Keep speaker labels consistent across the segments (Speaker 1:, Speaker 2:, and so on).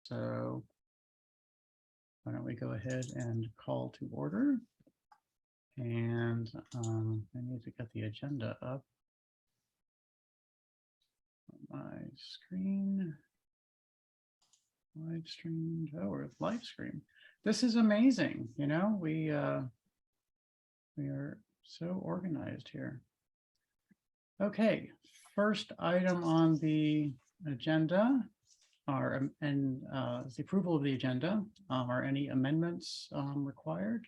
Speaker 1: So why don't we go ahead and call to order? And I need to get the agenda up on my screen. Live streamed. Oh, we're live stream. This is amazing. You know, we are so organized here. Okay, first item on the agenda are the approval of the agenda. Are any amendments required?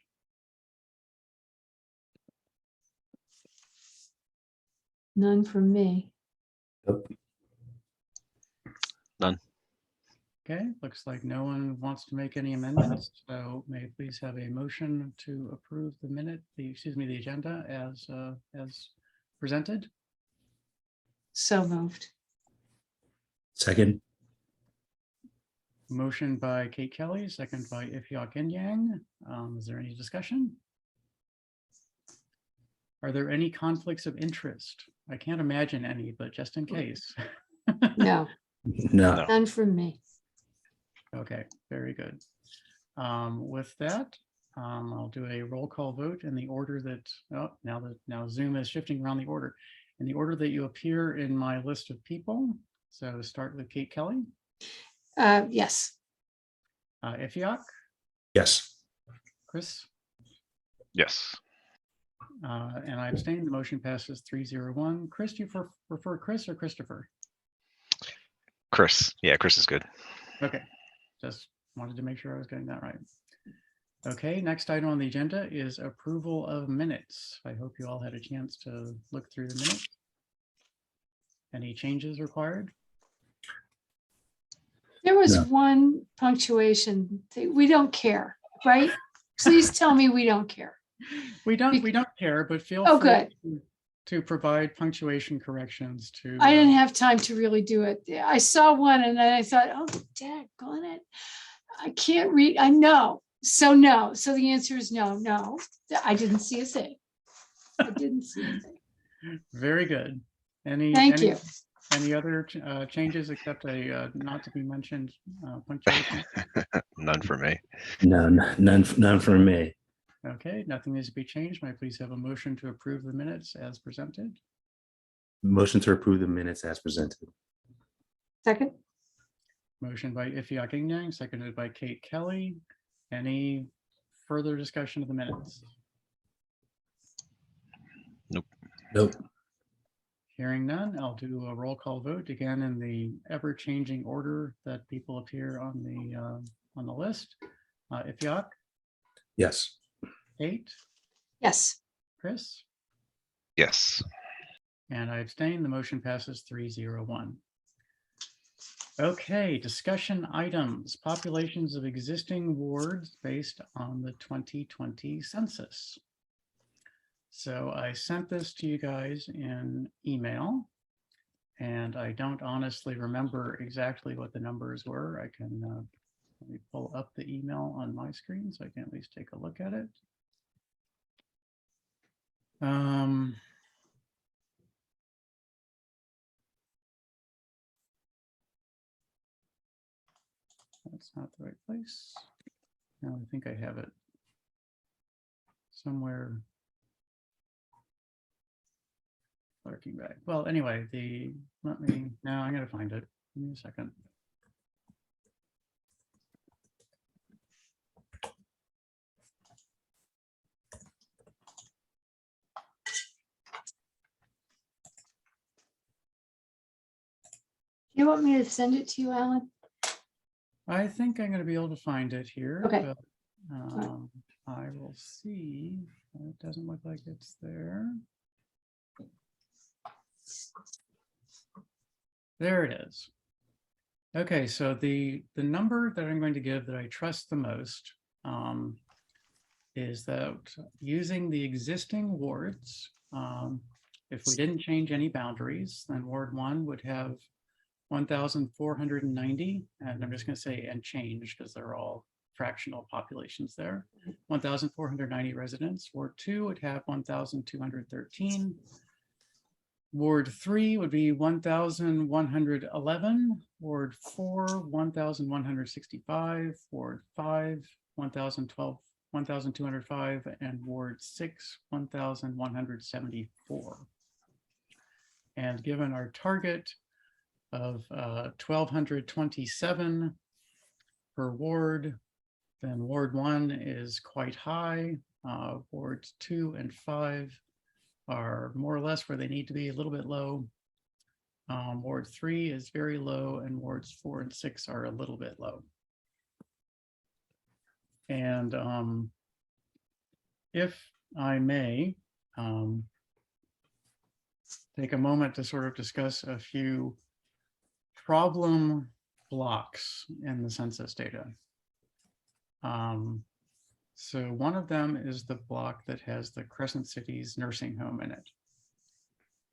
Speaker 2: None from me.
Speaker 3: Nope.
Speaker 4: None.
Speaker 1: Okay, looks like no one wants to make any amendments. So may I please have a motion to approve the agenda as presented?
Speaker 2: So moved.
Speaker 3: Second.
Speaker 1: Motion by Kate Kelly, second by Ifyok Yang. Is there any discussion? Are there any conflicts of interest? I can't imagine any, but just in case.
Speaker 2: No,
Speaker 3: No.
Speaker 2: none from me.
Speaker 1: Okay, very good. With that, I'll do a roll call vote in the order that, now Zoom is shifting around the order. In the order that you appear in my list of people. So start with Kate Kelly,
Speaker 2: Yes.
Speaker 1: Ifyok,
Speaker 3: Yes.
Speaker 1: Chris,
Speaker 4: Yes.
Speaker 1: and I abstain. The motion passes 3-0-1. Chris, do you prefer Chris or Christopher?
Speaker 4: Chris. Yeah, Chris is good.
Speaker 1: Okay, just wanted to make sure I was getting that right. Okay, next item on the agenda is approval of minutes. I hope you all had a chance to look through the minutes. Any changes required?
Speaker 2: There was
Speaker 3: No.
Speaker 2: one punctuation thing. We don't care, right? Please tell me we don't care.
Speaker 1: We don't care, but feel
Speaker 2: Oh,
Speaker 1: free
Speaker 2: good.
Speaker 1: to provide punctuation corrections to.
Speaker 2: I didn't have time to really do it. I saw one and then I thought, oh, daggone it. I can't read. I know. So no. So the answer is no. I didn't see a thing. I didn't see a thing.
Speaker 1: Very good.
Speaker 2: Thank you.
Speaker 1: Any other changes except a not to be mentioned punctuation?
Speaker 4: None for me.
Speaker 3: None from me.
Speaker 1: Okay, nothing needs to be changed. May I please have a motion to approve the minutes as presented?
Speaker 3: Motion to approve the minutes as presented.
Speaker 2: Second.
Speaker 1: Motion by Ifyok Yang, seconded by Kate Kelly. Any further discussion of the minutes?
Speaker 3: Nope.
Speaker 1: Hearing none, I'll do a roll call vote again in the ever-changing order that people appear on the list. Ifyok,
Speaker 3: Yes.
Speaker 1: Kate,
Speaker 2: Yes.
Speaker 1: Chris,
Speaker 4: Yes.
Speaker 1: and I abstain. The motion passes 3-0-1. Okay, discussion items, populations of existing wards based on the 2020 census. So I sent this to you guys in email, and I don't honestly remember exactly what the numbers were. I can let me pull up the email on my screen so I can at least take a look at it. That's not the right place. No, I think I have it somewhere lurking back. Well, anyway, now I'm gonna find it. Give me a second.
Speaker 2: You want me to send it to you, Alan?
Speaker 1: I think I'm gonna be able to find it here.
Speaker 2: Okay.
Speaker 1: But, I will see. It doesn't look like it's there. There it is. Okay, so the number that I'm going to give that I trust the most is that using the existing wards, if we didn't change any boundaries, then Ward 1 would have 1,490, and I'm just going to say and change because they're all fractional populations there. 1,490 residents. Ward 2 would have 1,213. Ward 3 would be 1,111, Ward 4, 1,165, Ward 5, 1,012, 1,205, and Ward 6, 1,174. And given our target of 1,227 per ward, then Ward 1 is quite high. Wards 2 and 5 are more or less where they need to be, a little bit low. Ward 3 is very low, and wards 4 and 6 are a little bit low. And if I may take a moment to sort of discuss a few problem blocks in the census data. So one of them is the block that has the Crescent City's nursing home in it.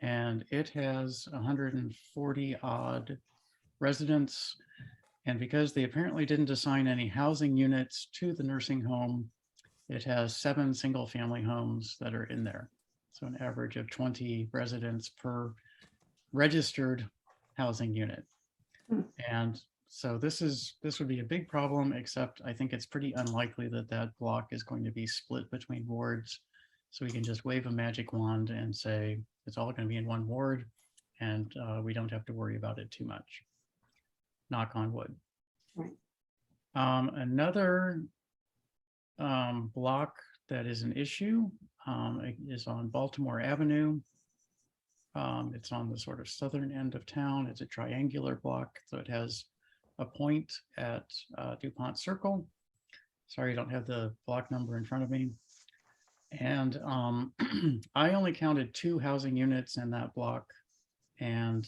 Speaker 1: And it has 140 odd residents. And because they apparently didn't assign any housing units to the nursing home, it has 7 single family homes that are in there. So an average of 20 residents per registered housing unit. And so this would be a big problem, except I think it's pretty unlikely that that block is going to be split between wards. So we can just wave a magic wand and say it's all going to be in one ward, and we don't have to worry about it too much. Knock on wood.
Speaker 2: Right.
Speaker 1: Another block that is an issue is on Baltimore Avenue. It's on the sort of southern end of town. It's a triangular block, so it has a point at DuPont Circle. Sorry, I don't have the block number in front of me. And I only counted 2 housing units in that block, and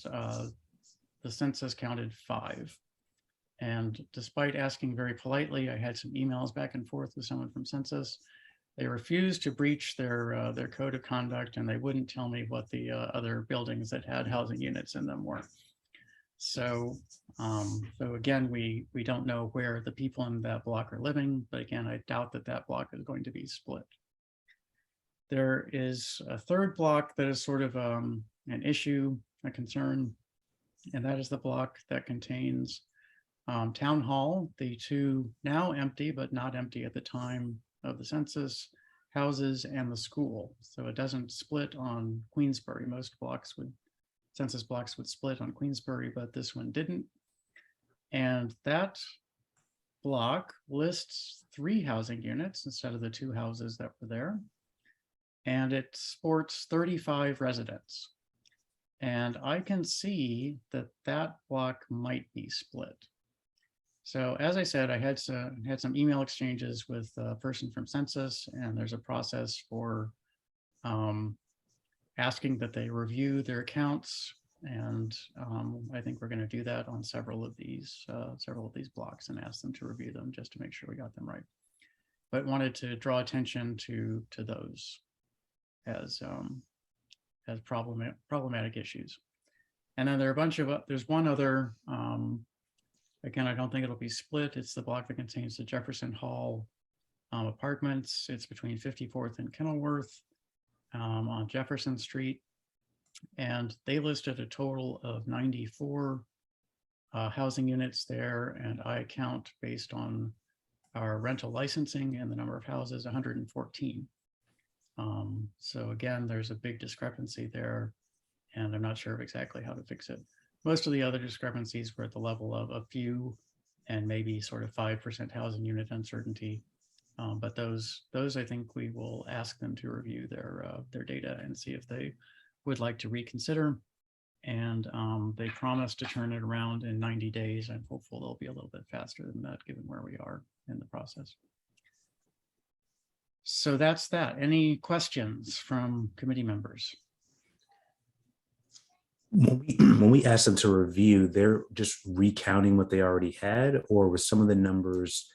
Speaker 1: the census counted 5. And despite asking very politely, I had some emails back and forth with someone from Census. They refused to breach their code of conduct, and they wouldn't tell me what the other buildings that had housing units in them were. So, so again, we don't know where the people in that block are living, but again, I doubt that that block is going to be split. There is a third block that is sort of an issue, a concern, and that is the block that contains Town Hall, the 2 now empty, but not empty at the time of the census, houses, and the school. So it doesn't split on Queensbury. Most blocks would, census blocks would split on Queensbury, but this one didn't. And that block lists 3 housing units instead of the 2 houses that were there. And it sports 35 residents. And I can see that that block might be split. So as I said, I had some email exchanges with a person from Census, and there's a process for asking that they review their accounts. And I think we're going to do that on several of these blocks and ask them to review them just to make sure we got them right. But wanted to draw attention to those as problematic issues. And then there are a bunch of, there's one other, again, I don't think it'll be split. It's the block that contains the Jefferson Hall apartments. It's between 54th and Kenilworth on Jefferson Street. And they listed a total of 94 housing units there. And I count based on our rental licensing and the number of houses, 114. So again, there's a big discrepancy there, and I'm not sure of exactly how to fix it. Most of the other discrepancies were at the level of a few and maybe sort of 5% housing unit uncertainty. But those I think we will ask them to review their data and see if they would like to reconsider. And they promised to turn it around in 90 days. I'm hopeful they'll be a little bit faster than that, given where we are in the process. So that's that. Any questions from committee members?
Speaker 3: When we asked them to review, they're just recounting what they already had, or was some of the numbers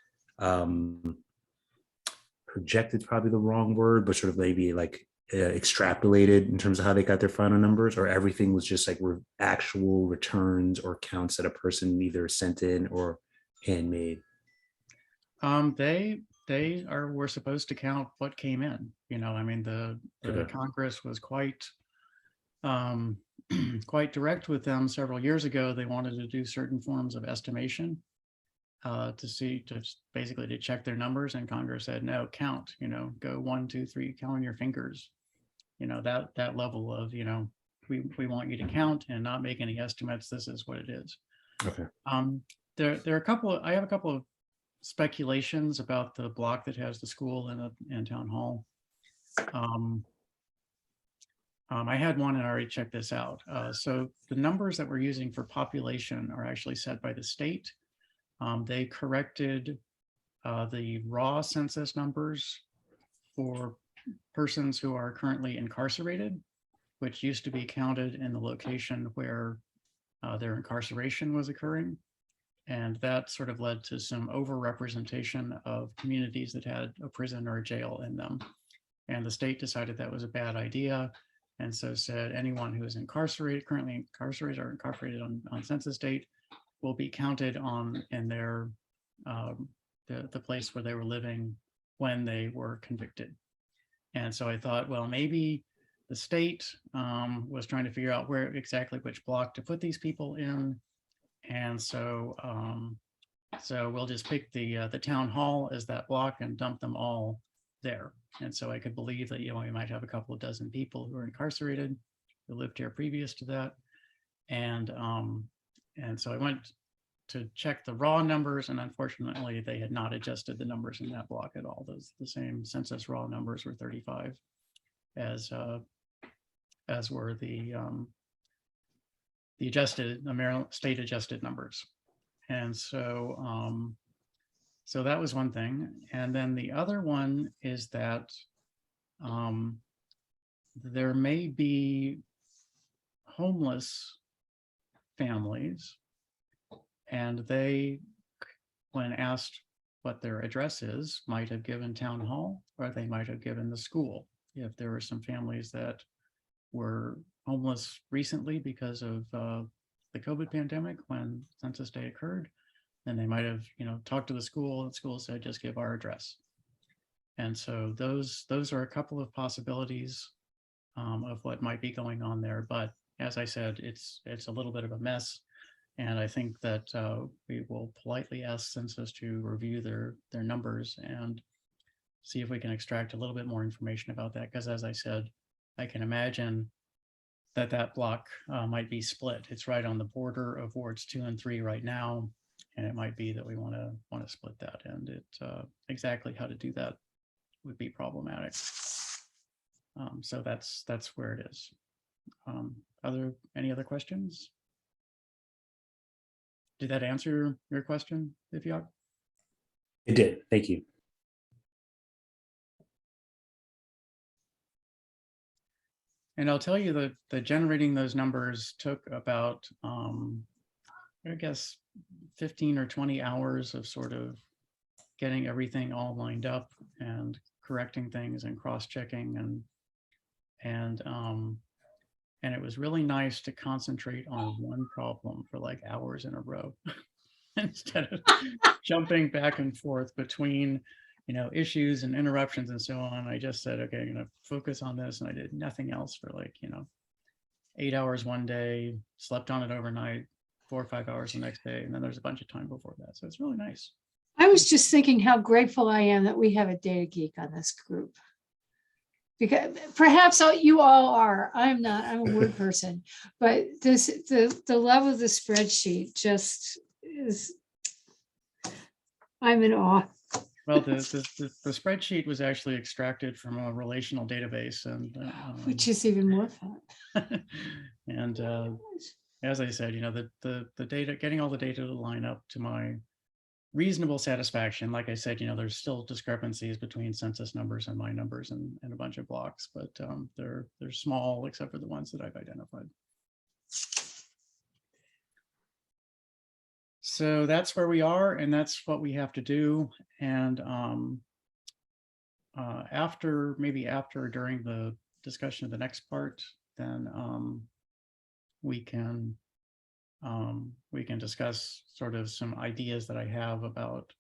Speaker 3: projected, probably the wrong word, but sort of maybe like extrapolated in terms of how they got their final numbers, or everything was just like actual returns or counts that a person either sent in or handmade?
Speaker 1: They were supposed to count what came in. You know, I mean, the
Speaker 3: Okay.
Speaker 1: Congress was quite quite direct with them several years ago. They wanted to do certain forms of estimation basically to check their numbers, and Congress said, no, count, go 1, 2, 3, count on your fingers, that level of, we want you to count and not make any estimates. This is what it is.
Speaker 3: Okay.
Speaker 1: There are I have a couple of speculations about the block that has the school and town hall. I had one and I already checked this out. So the numbers that we're using for population are actually set by the state. They corrected the raw census numbers for persons who are currently incarcerated, which used to be counted in the location where their incarceration was occurring. And that sort of led to some overrepresentation of communities that had a prison or a jail in them. And the state decided that was a bad idea. And so said anyone who is currently incarcerated or incarcerated on census date will be counted on in their the place where they were living when they were convicted. And so I thought, well, maybe the state was trying to figure out which block to put these people in. And so we'll just pick the town hall as that block and dump them all there. And so I could believe that, we might have a couple of dozen people who are incarcerated who lived here previous to that. And so I went to check the raw numbers, and unfortunately they had not adjusted the numbers in that block at all. The same census raw numbers were 35 as were the Maryland state adjusted numbers. And so so that was one thing. And then the other one is that there may be homeless families, and they, when asked what their address is, might have given town hall, or they might have given the school. If there were some families that were homeless recently because of the COVID pandemic when census day occurred, then they might have, talked to the school, and the school said, just give our address. And so those are a couple of possibilities of what might be going on there. But as I said, it's a little bit of a mess. And I think that we will politely ask census to review their numbers and see if we can extract a little bit more information about that. Because as I said, I can imagine that block might be split. It's right on the border of wards 2 and 3 right now. And it might be that we want to split that, and exactly how to do that would be problematic. So that's where it is. Any other questions? Did that answer your question, Ifyok?
Speaker 3: It did. Thank you.
Speaker 1: And I'll tell you that generating those numbers took about, I guess, 15 or 20 hours of sort of getting everything all lined up and correcting things and cross-checking, and it was really nice to concentrate on one problem for like hours in a row instead of jumping back and forth between issues and interruptions and so on. I just said, okay, I'm going to focus on this, and I did nothing else for 8 hours one day, slept on it overnight, 4 or 5 hours the next day, and then there's a bunch of time before that. So it's really nice.
Speaker 2: I was just thinking how grateful I am that we have a data geek on this group. Because perhaps you all are. I'm not. I'm a word person. But the level of the spreadsheet just is. I'm in awe.
Speaker 1: Well, the spreadsheet was actually extracted from a relational database, and
Speaker 2: which is even more fun.
Speaker 1: And as I said, the data, getting all the data to line up to my reasonable satisfaction. Like I said, there's still discrepancies between census numbers and my numbers and a bunch of blocks, but they're small except for the ones that I've identified. So that's where we are, and that's what we have to do. And during the discussion of the next part, then we can discuss sort of some ideas that I have about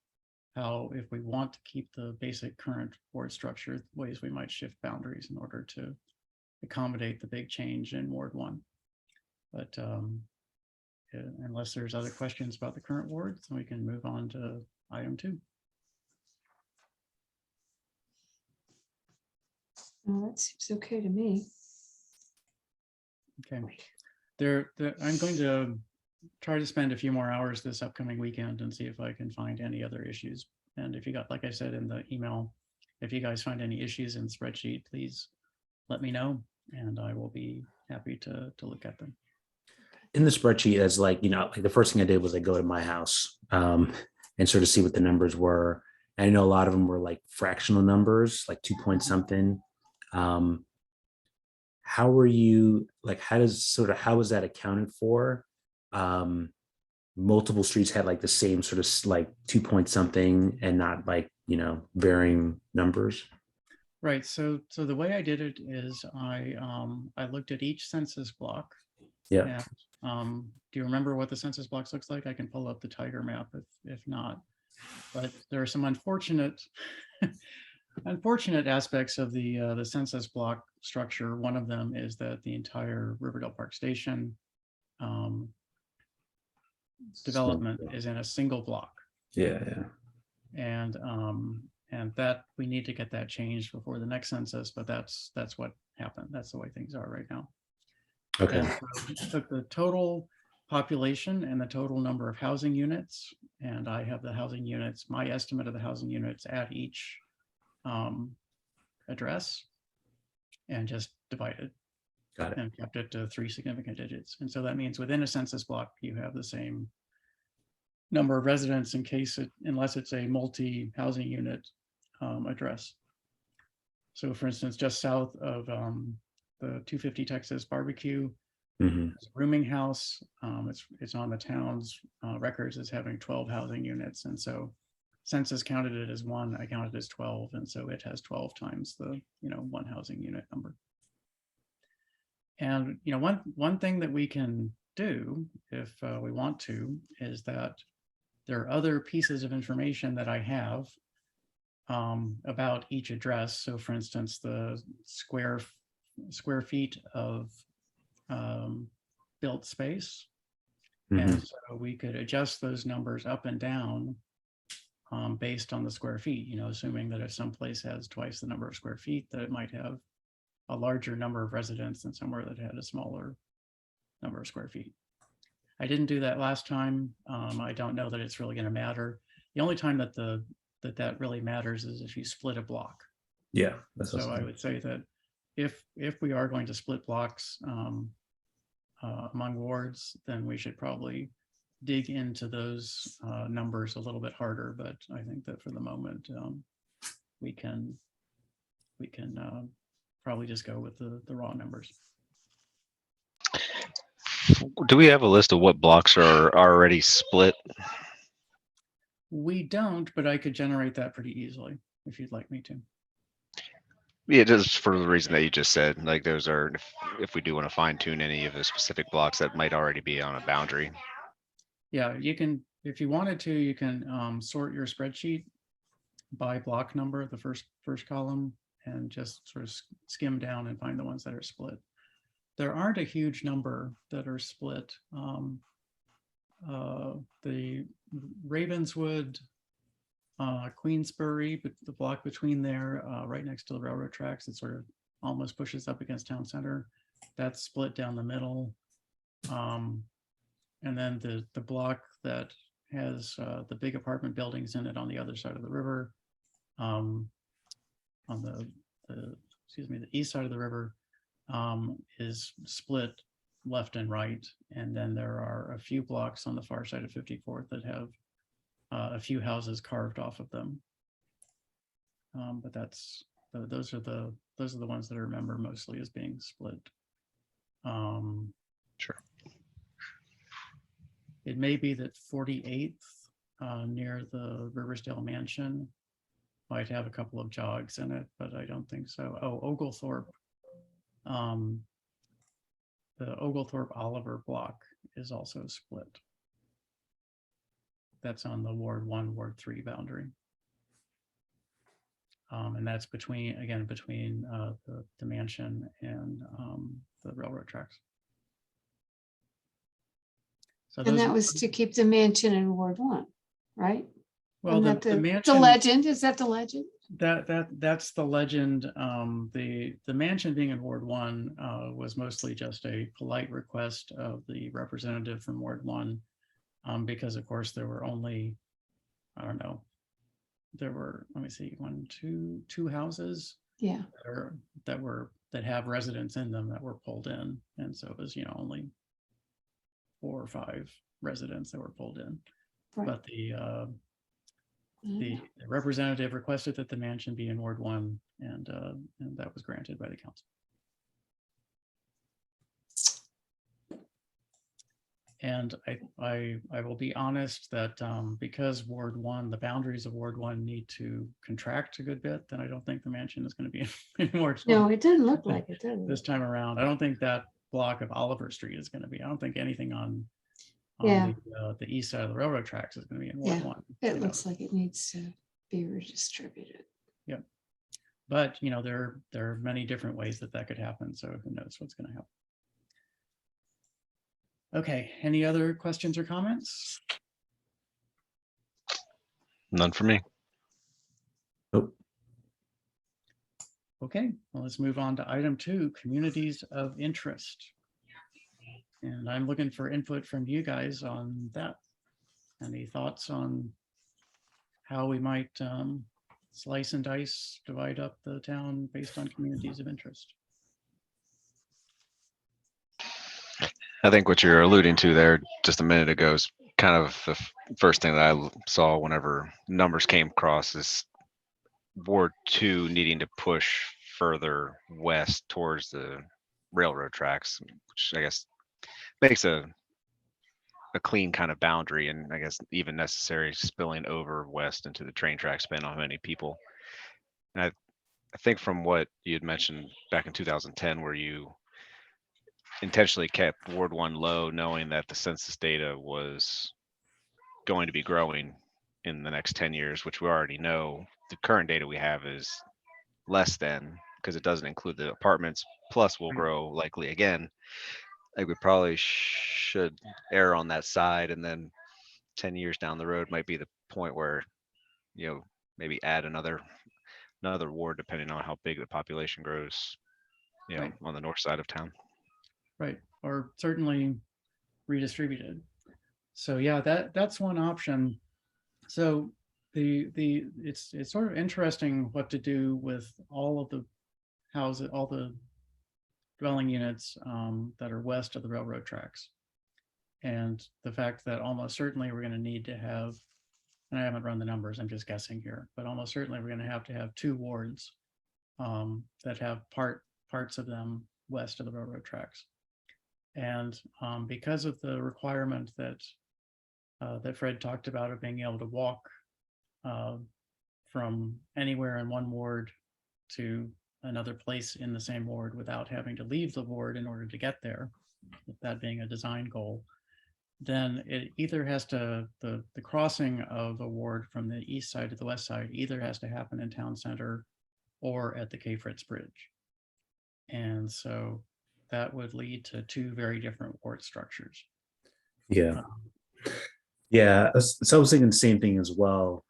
Speaker 1: how, if we want to keep the basic current ward structure, ways we might shift boundaries in order to accommodate the big change in Ward 1. But unless there's other questions about the current wards, then we can move on to item 2.
Speaker 2: Well, that seems okay to me.
Speaker 1: Okay. I'm going to try to spend a few more hours this upcoming weekend and see if I can find any other issues. And if you got, like I said in the email, if you guys find any issues in the spreadsheet, please let me know and I will be happy to look at them.
Speaker 3: In the spreadsheet, as like, like the first thing I did was I go to my house and sort of see what the numbers were. And I know a lot of them were like fractional numbers, like 2 point something. How were you, like, how was that accounted for? Multiple streets had like the same sort of like 2 point something and not like, varying numbers.
Speaker 1: Right. So the way I did it is I looked at each census block.
Speaker 3: Yeah.
Speaker 1: And do you remember what the census blocks looks like? I can pull up the tiger map if not. But there are some unfortunate aspects of the census block structure. One of them is that the entire Riverdale Park Station development is in a single block.
Speaker 3: Yeah.
Speaker 1: And that we need to get that changed before the next census, but that's what happened. That's the way things are right now.
Speaker 3: Okay.
Speaker 1: And so we took the total population and the total number of housing units, and I have the housing units, my estimate of the housing units at each address, and just divided.
Speaker 3: Got it.
Speaker 1: And kept it to 3 significant digits. And so that means within a census block, you have the same number of residents in case unless it's a multi-housing unit address. So for instance, just south of the 250 Texas barbecue, it's a rooming house. It's on the town's records as having 12 housing units. And so census counted it as 1, I counted it as 12. And so it has 12 times the, 1 housing unit number. And, one thing that we can do if we want to is that there are other pieces of information that I have about each address. So for instance, the square feet of built space. And so we could adjust those numbers up and down based on the square feet, assuming that if some place has twice the number of square feet, that it might have a larger number of residents than somewhere that had a smaller number of square feet. I didn't do that last time. I don't know that it's really going to matter. The only time that that really matters is if you split a block.
Speaker 3: Yeah.
Speaker 1: So I would say that if we are going to split blocks among wards, then we should probably dig into those numbers a little bit harder. But I think that for the moment, we can probably just go with the raw numbers.
Speaker 4: Do we have a list of what blocks are already split?
Speaker 1: We don't, but I could generate that pretty easily if you'd like me to.
Speaker 4: Yeah, just for the reason that you just said, like those are, if we do want to fine tune any of the specific blocks that might already be on a boundary.
Speaker 1: Yeah, you can, if you wanted to, you can sort your spreadsheet by block number, the first column, and just sort of skim down and find the ones that are split. There aren't a huge number that are split. The Ravenswood, Queensbury, but the block between there, right next to the railroad tracks, it sort of almost pushes up against town center. That's split down the middle. And then the block that has the big apartment buildings in it on the other side of the river, on the east side of the river, is split left and right. And then there are a few blocks on the far side of 54th that have a few houses carved off of them. But those are the ones that I remember mostly as being split.
Speaker 4: Sure.
Speaker 1: It may be that 48th near the Riversdale Mansion might have a couple of jogs in it, but I don't think so. Oh, Oglethorpe. The Oglethorpe Oliver block is also split. That's on the Ward 1, Ward 3 boundary. And that's between the mansion and the railroad tracks. So
Speaker 2: And
Speaker 1: those,
Speaker 2: that was to keep the mansion in Ward 1, right?
Speaker 1: well,
Speaker 2: Isn't
Speaker 1: the
Speaker 2: that
Speaker 1: mansion.
Speaker 2: The legend, is that the legend?
Speaker 1: That's the legend. The mansion being in Ward 1 was mostly just a polite request of the representative from Ward 1, because of course there were only, I don't know, there were, let me see, two houses
Speaker 2: Yeah,
Speaker 1: that have residents in them that were pulled in, and so it was, only 4 or 5 residents that were pulled in.
Speaker 2: right.
Speaker 1: But the representative requested that the mansion be in Ward 1, and that was granted by the council. And I will be honest that because Ward 1, the boundaries of Ward 1 need to contract a good bit, then I don't think the mansion is going to be in Ward 1
Speaker 2: No, it didn't look like it, did
Speaker 1: this
Speaker 2: it?
Speaker 1: time around. I don't think that block of Oliver Street is going to be. I don't think anything on
Speaker 2: Yeah.
Speaker 1: the east side of the railroad tracks is going to be in Ward
Speaker 2: Yeah,
Speaker 1: 1.
Speaker 2: it looks like it needs to be redistributed.
Speaker 1: Yep. But there are many different ways that could happen. So who knows what's going to happen. Okay, any other questions or comments?
Speaker 4: None for me.
Speaker 3: Nope.
Speaker 1: Okay, well, let's move on to item 2, communities of interest. And I'm looking for input from you guys on that. Any thoughts on how we might slice and dice, divide up the town based on communities of interest?
Speaker 4: I think what you're alluding to there just a minute ago is kind of the first thing that I saw whenever numbers came across is Ward 2 needing to push further west towards the railroad tracks, which I guess makes a clean kind of boundary, and I guess even necessary spilling over west into the train tracks, depending on how many people. And I think from what you had mentioned back in 2010, where you intentionally kept Ward 1 low, knowing that the census data was going to be growing in the next 10 years, which we already know the current data we have is less than, because it doesn't include the apartments, plus will grow likely again. Like we probably should err on that side, and then 10 years down the road might be the point where, maybe add another ward depending on how big the population grows,
Speaker 1: Right.
Speaker 4: on the north side of town.
Speaker 1: Right, or certainly redistributed. So yeah, that's one option. So it's sort of interesting what to do with all of the houses, all the dwelling units that are west of the railroad tracks. And the fact that almost certainly we're going to need to have, and I haven't run the numbers, I'm just guessing here, but almost certainly we're going to have 2 wards that have parts of them west of the railroad tracks. And because of the requirement that Fred talked about of being able to walk from anywhere in one ward to another place in the same ward without having to leave the ward in order to get there, that being a design goal, then it either has to, the crossing of a ward from the east side to the west side either has to happen in town center or at the K. Fritz Bridge. And so that would lead to 2 very different ward structures.
Speaker 3: Yeah. Yeah. So I was thinking the same thing as well.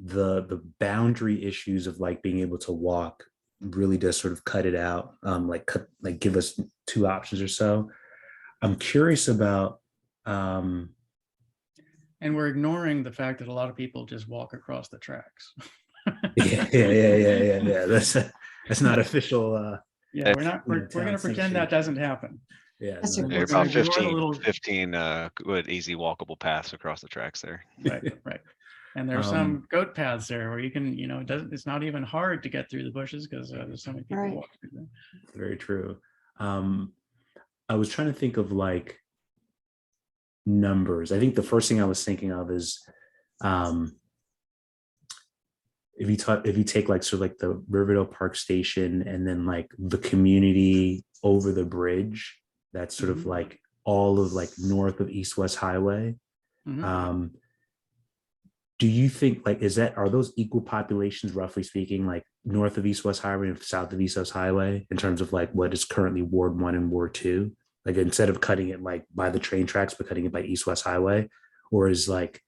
Speaker 3: The boundary issues of like being able to walk really does sort of cut it out. Like give us 2 options or so. I'm curious about.
Speaker 1: And we're ignoring the fact that a lot of people just walk across the tracks.
Speaker 3: Yeah. That's not official.
Speaker 1: Yeah, we're going to pretend that doesn't happen.
Speaker 3: Yeah,
Speaker 2: That's a
Speaker 3: no,
Speaker 2: good
Speaker 4: There are
Speaker 1: We're gonna
Speaker 4: about
Speaker 1: ignore the
Speaker 4: 15 good, easy walkable paths across the tracks there.
Speaker 1: Right. And there's some goat paths there where you can, it's not even hard to get through the bushes because there's so many people
Speaker 2: Right.
Speaker 1: walking through them.
Speaker 3: very true. I was trying to think of like numbers. I think the first thing I was thinking of is if you take like sort of like the Riverdale Park Station and then like the community over the bridge, that's sort of like all of like north of East West Highway.
Speaker 1: Mhm.
Speaker 3: Do you think like are those equal populations, roughly speaking, like north of East West Highway and south of East West Highway in terms of like what is currently Ward 1 and Ward 2? Like instead of cutting it like by the train tracks, but cutting it by East-West Highway? Or is like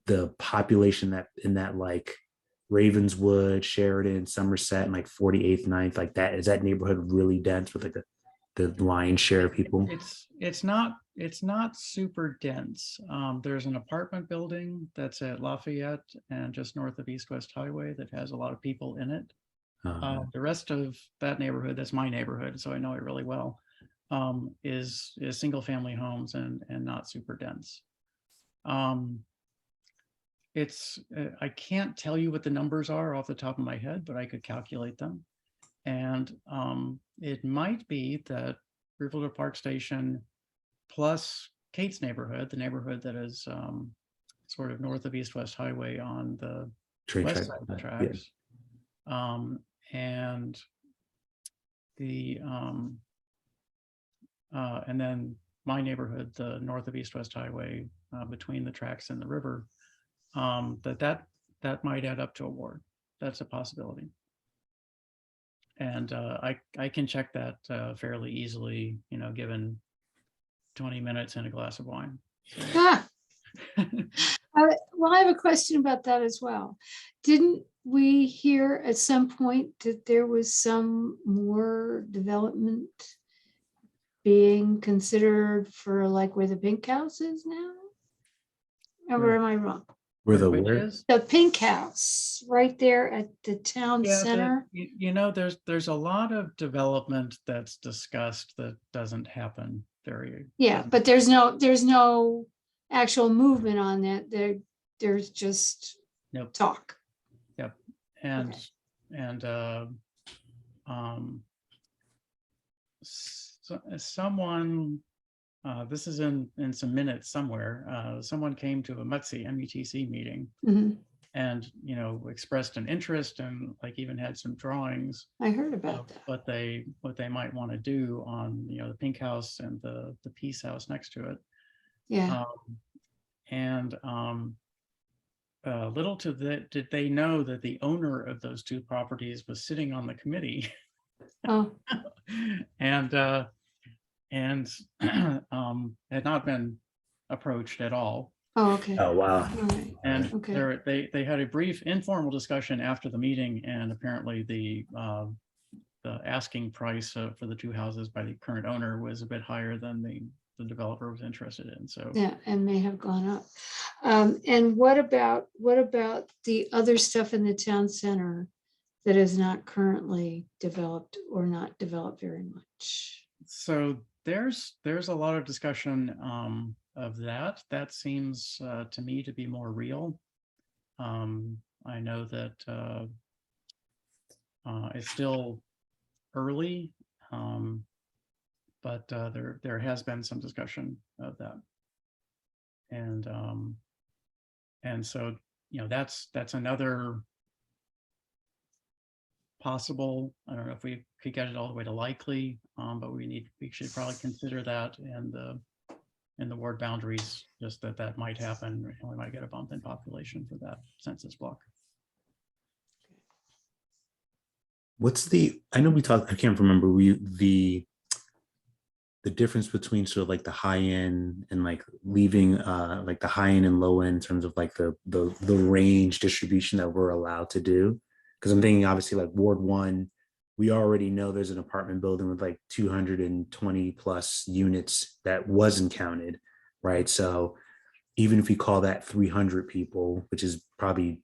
Speaker 3: the population that in that like Ravenswood, Sheridan, Somerset, and like 48th, 9th, like that, is that neighborhood really dense with like the lion's share of people?
Speaker 1: It's not super dense. There's an apartment building that's at Lafayette and just north of East-West Highway that has a lot of people in it. The rest of that neighborhood, that's my neighborhood, so I know it really well, is single family homes and not super dense. I can't tell you what the numbers are off the top of my head, but I could calculate them. And it might be that Riverview Park Station plus Kate's neighborhood, the neighborhood that is sort of north of East-West Highway on the
Speaker 3: Train
Speaker 1: west
Speaker 3: track,
Speaker 1: side of the
Speaker 3: yeah.
Speaker 1: tracks. And then my neighborhood, the north of East-West Highway, between the tracks and the river, that might add up to a ward. That's a possibility. And I can check that fairly easily, given 20 minutes and a glass of wine.
Speaker 2: Ah, well, I have a question about that as well. Didn't we hear at some point that there was some more development being considered for like where the Pink House is now? Or am I wrong?
Speaker 3: Where the
Speaker 1: Which
Speaker 3: where?
Speaker 1: is?
Speaker 2: The Pink House, right there at the town
Speaker 1: Yeah,
Speaker 2: center.
Speaker 1: there's a lot of development that's discussed that doesn't happen very.
Speaker 2: Yeah,
Speaker 1: doesn't-
Speaker 2: but there's no actual movement on that. There's just
Speaker 1: Nope.
Speaker 2: talk.
Speaker 1: Yep. And,
Speaker 2: Okay.
Speaker 1: and, someone, this is in some minutes somewhere, someone came to a METC meeting
Speaker 2: Mhm.
Speaker 1: and, expressed an interest and like even had some drawings
Speaker 2: I heard
Speaker 1: of
Speaker 2: about that.
Speaker 1: what they might want to do on, the Pink House and the Peace House next to it.
Speaker 2: Yeah.
Speaker 1: And little did they know that the owner of those two properties was sitting on the committee
Speaker 2: Oh,
Speaker 1: and had not been approached at all.
Speaker 2: oh, okay.
Speaker 3: Oh wow.
Speaker 2: All right.
Speaker 1: And
Speaker 2: Okay.
Speaker 1: they had a brief informal discussion after the meeting, and apparently the asking price for the two houses by the current owner was a bit higher than the developer was interested in. So
Speaker 2: Yeah, and may have gone up. And what about the other stuff in the town center that is not currently developed or not developed very much?
Speaker 1: So there's a lot of discussion of that. That seems to me to be more real. I know that it's still early, but there has been some discussion of that, and so that's another possible. I don't know if we could get it all the way to likely, but we should probably consider that in the ward boundaries, just that might happen, and we might get a bump in population for that census block.
Speaker 3: I know we talked, I can't remember, the difference between sort of like the high end and like leaving like the high end and low end in terms of like the range distribution that we're allowed to do. Because I'm thinking obviously like Ward 1, we already know there's an apartment building with like 220 plus units that wasn't counted, right? So even if we call that 300 people, which is probably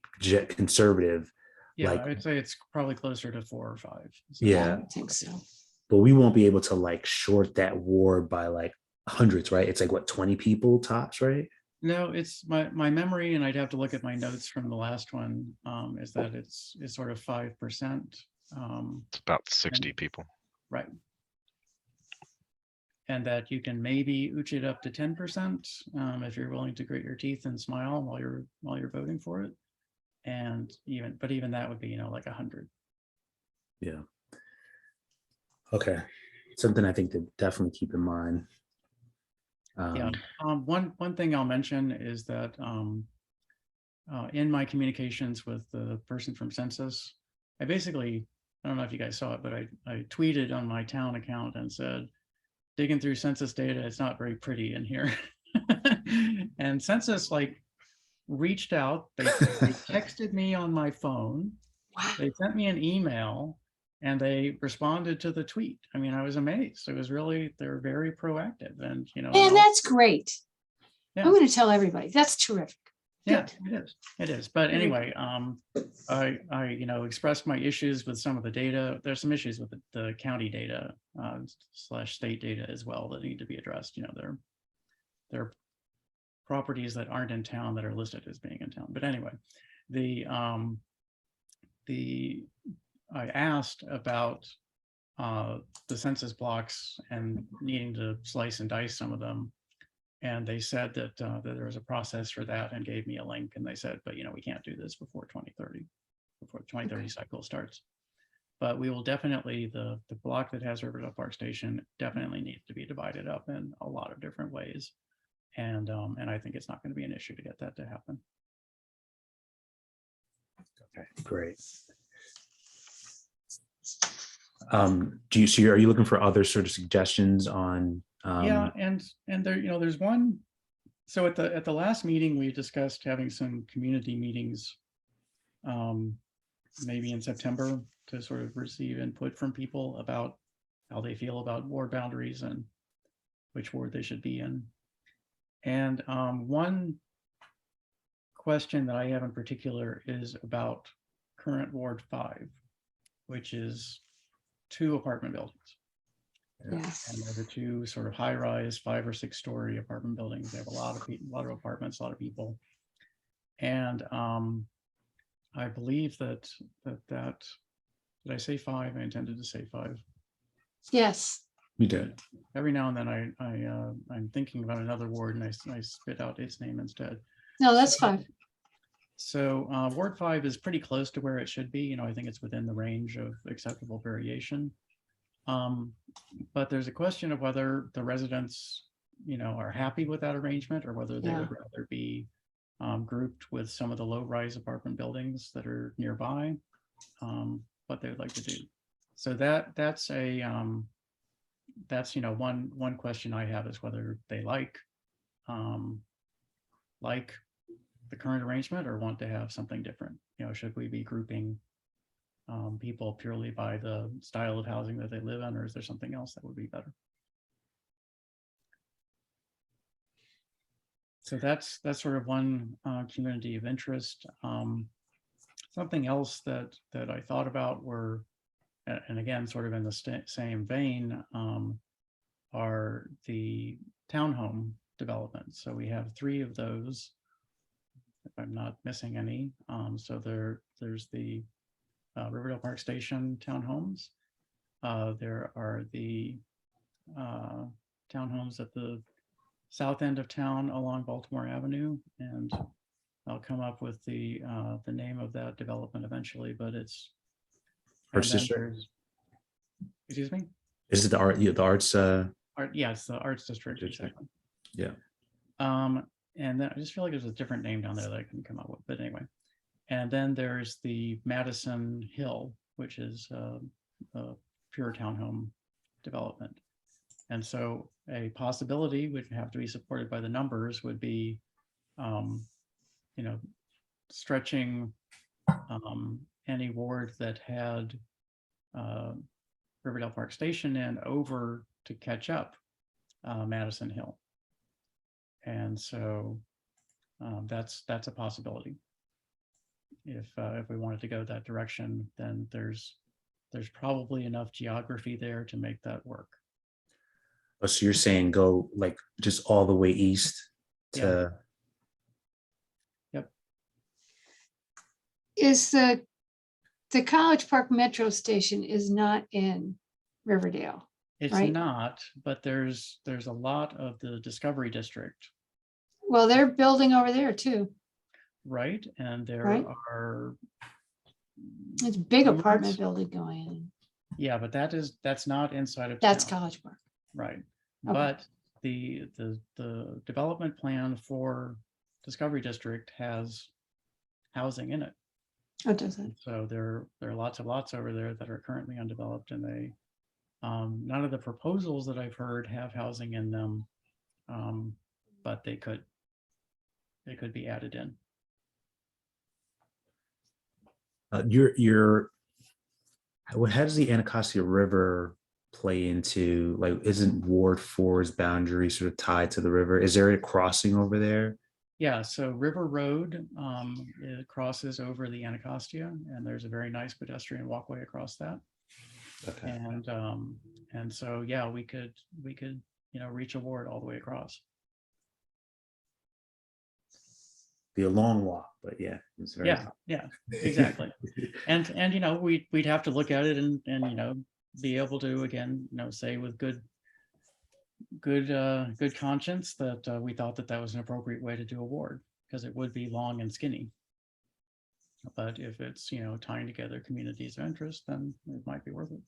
Speaker 3: conservative,
Speaker 1: Yeah,
Speaker 3: like,
Speaker 1: I'd say it's probably closer to 4 or 5. So,
Speaker 3: yeah,
Speaker 2: I think so.
Speaker 3: but we won't be able to like short that ward by like hundreds, right? It's like what, 20 people tops, right?
Speaker 1: No, it's my memory, and I'd have to look at my notes from the last one, is that it's sort of 5%.
Speaker 4: It's about 60 people.
Speaker 1: Right. And that you can maybe ooch it up to 10% if you're willing to grit your teeth and smile while you're voting for it. And even that would be, like 100.
Speaker 3: Yeah. Okay. Something I think to definitely keep in mind.
Speaker 1: Yeah. One thing I'll mention is that in my communications with the person from Census, I don't know if you guys saw it, but I tweeted on my town account and said, digging through census data. It's not very pretty in here. And census like reached out, they texted me on my phone,
Speaker 2: Wow.
Speaker 1: they sent me an email, and they responded to the tweet. I mean, I was amazed. It was really, they're very proactive, and you know,
Speaker 2: And that's great.
Speaker 1: Yeah.
Speaker 2: I'm going to tell everybody. That's terrific.
Speaker 1: yeah,
Speaker 2: Good.
Speaker 1: it is. But
Speaker 2: Very
Speaker 1: anyway, I expressed my issues with some of the data. There's some issues with the county data slash state data as well that need to be addressed. You know, they're properties that aren't in town that are listed as being in town. But anyway, I asked about the census blocks and needing to slice and dice some of them. And they said that there was a process for that and gave me a link. And they said, but you know, we can't do this before 2030, before the 2030 cycle starts. But we will definitely, the block that has Riverdale Park Station definitely needs to be divided up in a lot of different ways. And I think it's not going to be an issue to get that to happen.
Speaker 3: Okay, great. Are you looking for other sort of suggestions on?
Speaker 1: Yeah, and there, you know, there's one. So at the last meeting, we discussed having some community meetings, maybe in September, to sort of receive input from people about how they feel about ward boundaries and which ward they should be in. And one question that I have in particular is about current Ward 5, which is 2 apartment buildings.
Speaker 2: Yes.
Speaker 1: And they're the 2 sort of high-rise 5 or 6 story apartment buildings. They have a lot of people, a lot of apartments, a lot of people. And I believe that did I say 5? I intended to say 5.
Speaker 2: Yes.
Speaker 3: You did.
Speaker 1: Every now and then I'm thinking about another ward and I spit out its name instead.
Speaker 2: No, that's fine.
Speaker 1: So Ward 5 is pretty close to where it should be. You know, I think it's within the range of acceptable variation. But there's a question of whether the residents, you know, are happy with that arrangement or whether they would rather be grouped with some of the low-rise apartment buildings that are nearby, what they would like to do. So that's you know, one question I have is whether they like the current arrangement or want to have something different. You know, should we be grouping people purely by the style of housing that they live in, or is there something else that would be better? So that's sort of one community of interest. Something else that I thought about were, and again, sort of in the same vein, are the townhome developments. So we have 3 of those, if I'm not missing any. So there's the Riverdale Park Station townhomes. There are the townhomes at the south end of town along Baltimore Avenue, and I'll come up with the name of that development eventually, but it's
Speaker 3: Arts District.
Speaker 1: Excuse me?
Speaker 3: Is it the arts?
Speaker 1: Art, yeah, it's the Arts District. Exactly.
Speaker 3: Yeah.
Speaker 1: And then I just feel like there's a different name down there that I can come up with, but anyway. And then there's the Madison Hill, which is a pure townhome development. And so a possibility would have to be supported by the numbers would be, you know, stretching any ward that had Riverdale Park Station in over to catch up Madison Hill. And so that's a possibility. If we wanted to go that direction, then there's probably enough geography there to make that work.
Speaker 3: Oh, so you're saying go like just all the way east to?
Speaker 1: Yep.
Speaker 2: Is the College Park Metro Station is not in Riverdale?
Speaker 1: It's
Speaker 2: right?
Speaker 1: not, but there's a lot of the Discovery District.
Speaker 2: Well, they're building over there too.
Speaker 1: Right, and there
Speaker 2: Right.
Speaker 1: are.
Speaker 2: It's a big
Speaker 1: Rumors?
Speaker 2: apartment building going in.
Speaker 1: Yeah, but that's not inside of
Speaker 2: That's
Speaker 1: town.
Speaker 2: College Park.
Speaker 1: Right,
Speaker 2: Okay.
Speaker 1: but the development plan for Discovery District has housing in it.
Speaker 2: Oh, does it?
Speaker 1: So there are lots of lots over there that are currently undeveloped, and None of the proposals that I've heard have housing in them, but they could be added in.
Speaker 3: How does the Anacostia River play into, like, isn't Ward 4's boundary sort of tied to the river? Is there a crossing over there?
Speaker 1: Yeah, so River Road, it crosses over the Anacostia, and there's a very nice pedestrian walkway across that.
Speaker 3: Okay.
Speaker 1: And so, yeah, we could, reach a ward all the way across.
Speaker 3: Be a long walk, but yeah, it's very.
Speaker 1: Yeah, exactly. And we'd have to look at it and be able to, again, say with good conscience that we thought that was an appropriate way to do a ward, because it would be long and skinny. But if it's, tying together communities of interest, then it might be worth it.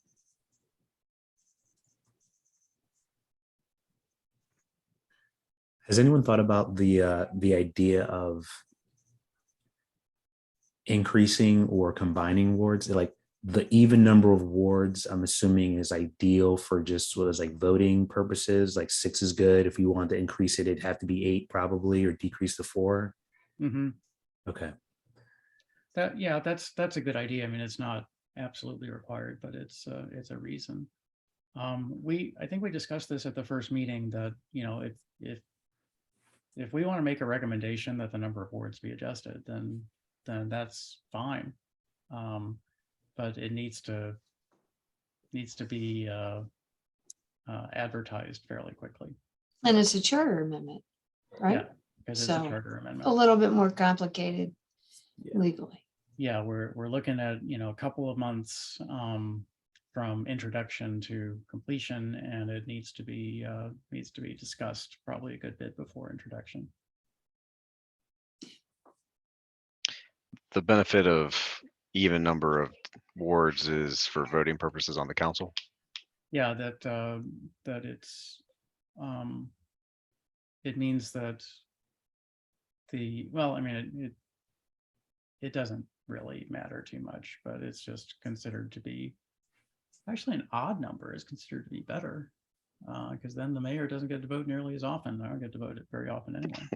Speaker 3: Has anyone thought about the idea of increasing or combining wards? Like, the even number of wards, I'm assuming, is ideal for just what is like voting purposes. Like 6 is good. If we want to increase it, it'd have to be 8 probably, or decrease to 4.
Speaker 1: Mm-hmm.
Speaker 3: Okay.
Speaker 1: That's a good idea. I mean, it's not absolutely required, but it's a reason. I think we discussed this at the first meeting that, if we want to make a recommendation that the number of wards be adjusted, then that's fine. But it needs to be advertised fairly quickly.
Speaker 2: And it's a charter amendment, right?
Speaker 1: Yeah, because it's a
Speaker 2: So,
Speaker 1: charter amendment.
Speaker 2: A little bit more complicated legally.
Speaker 1: Yeah, we're looking at, a couple of months from introduction to completion, and it needs to be discussed probably a good bit before introduction.
Speaker 4: The benefit of even number of wards is for voting purposes on the council.
Speaker 1: Yeah, that it's it means that it doesn't really matter too much, but it's just considered to be, actually an odd number is considered to be better, because then the mayor doesn't get to vote nearly as often. I don't get to vote it very often anyway.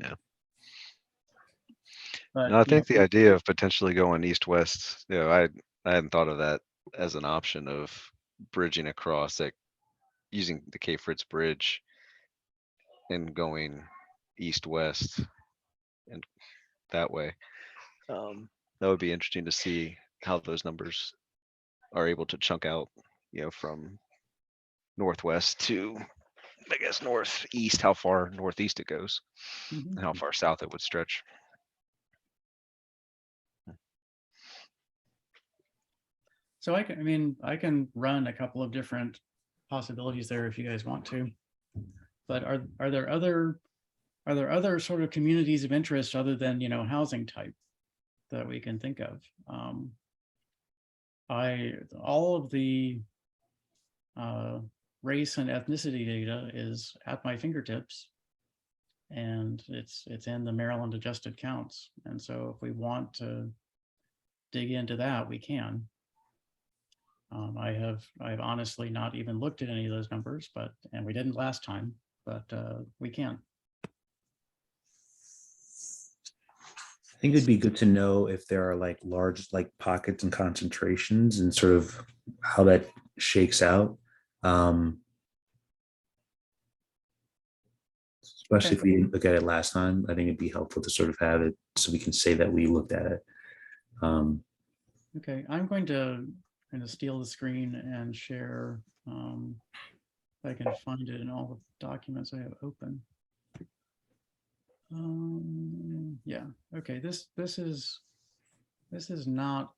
Speaker 4: Yeah.
Speaker 1: But
Speaker 4: No, I think the idea of potentially going east-west, I hadn't thought of that as an option of bridging across, like using the Cape Fritz Bridge and going east-west and that way. That would be interesting to see how those numbers are able to chunk out, from northwest to, I guess, northeast, how far northeast it goes, and how far south it would stretch.
Speaker 1: So I can run a couple of different possibilities there if you guys want to. But are there other sort of communities of interest other than, housing type that we can think of? All of the race and ethnicity data is at my fingertips, and it's in the Maryland adjusted counts. And so if we want to dig into that, we can. I've honestly not even looked at any of those numbers, and we didn't last time, but we can.
Speaker 3: I think it'd be good to know if there are like large pockets and concentrations and sort of how that shakes out. Especially if we look at it last time, I think it'd be helpful to sort of have it so we can say that we looked at it.
Speaker 1: Okay, I'm going to steal the screen and share, if I can find it in all the documents I have open. Yeah, okay, this is not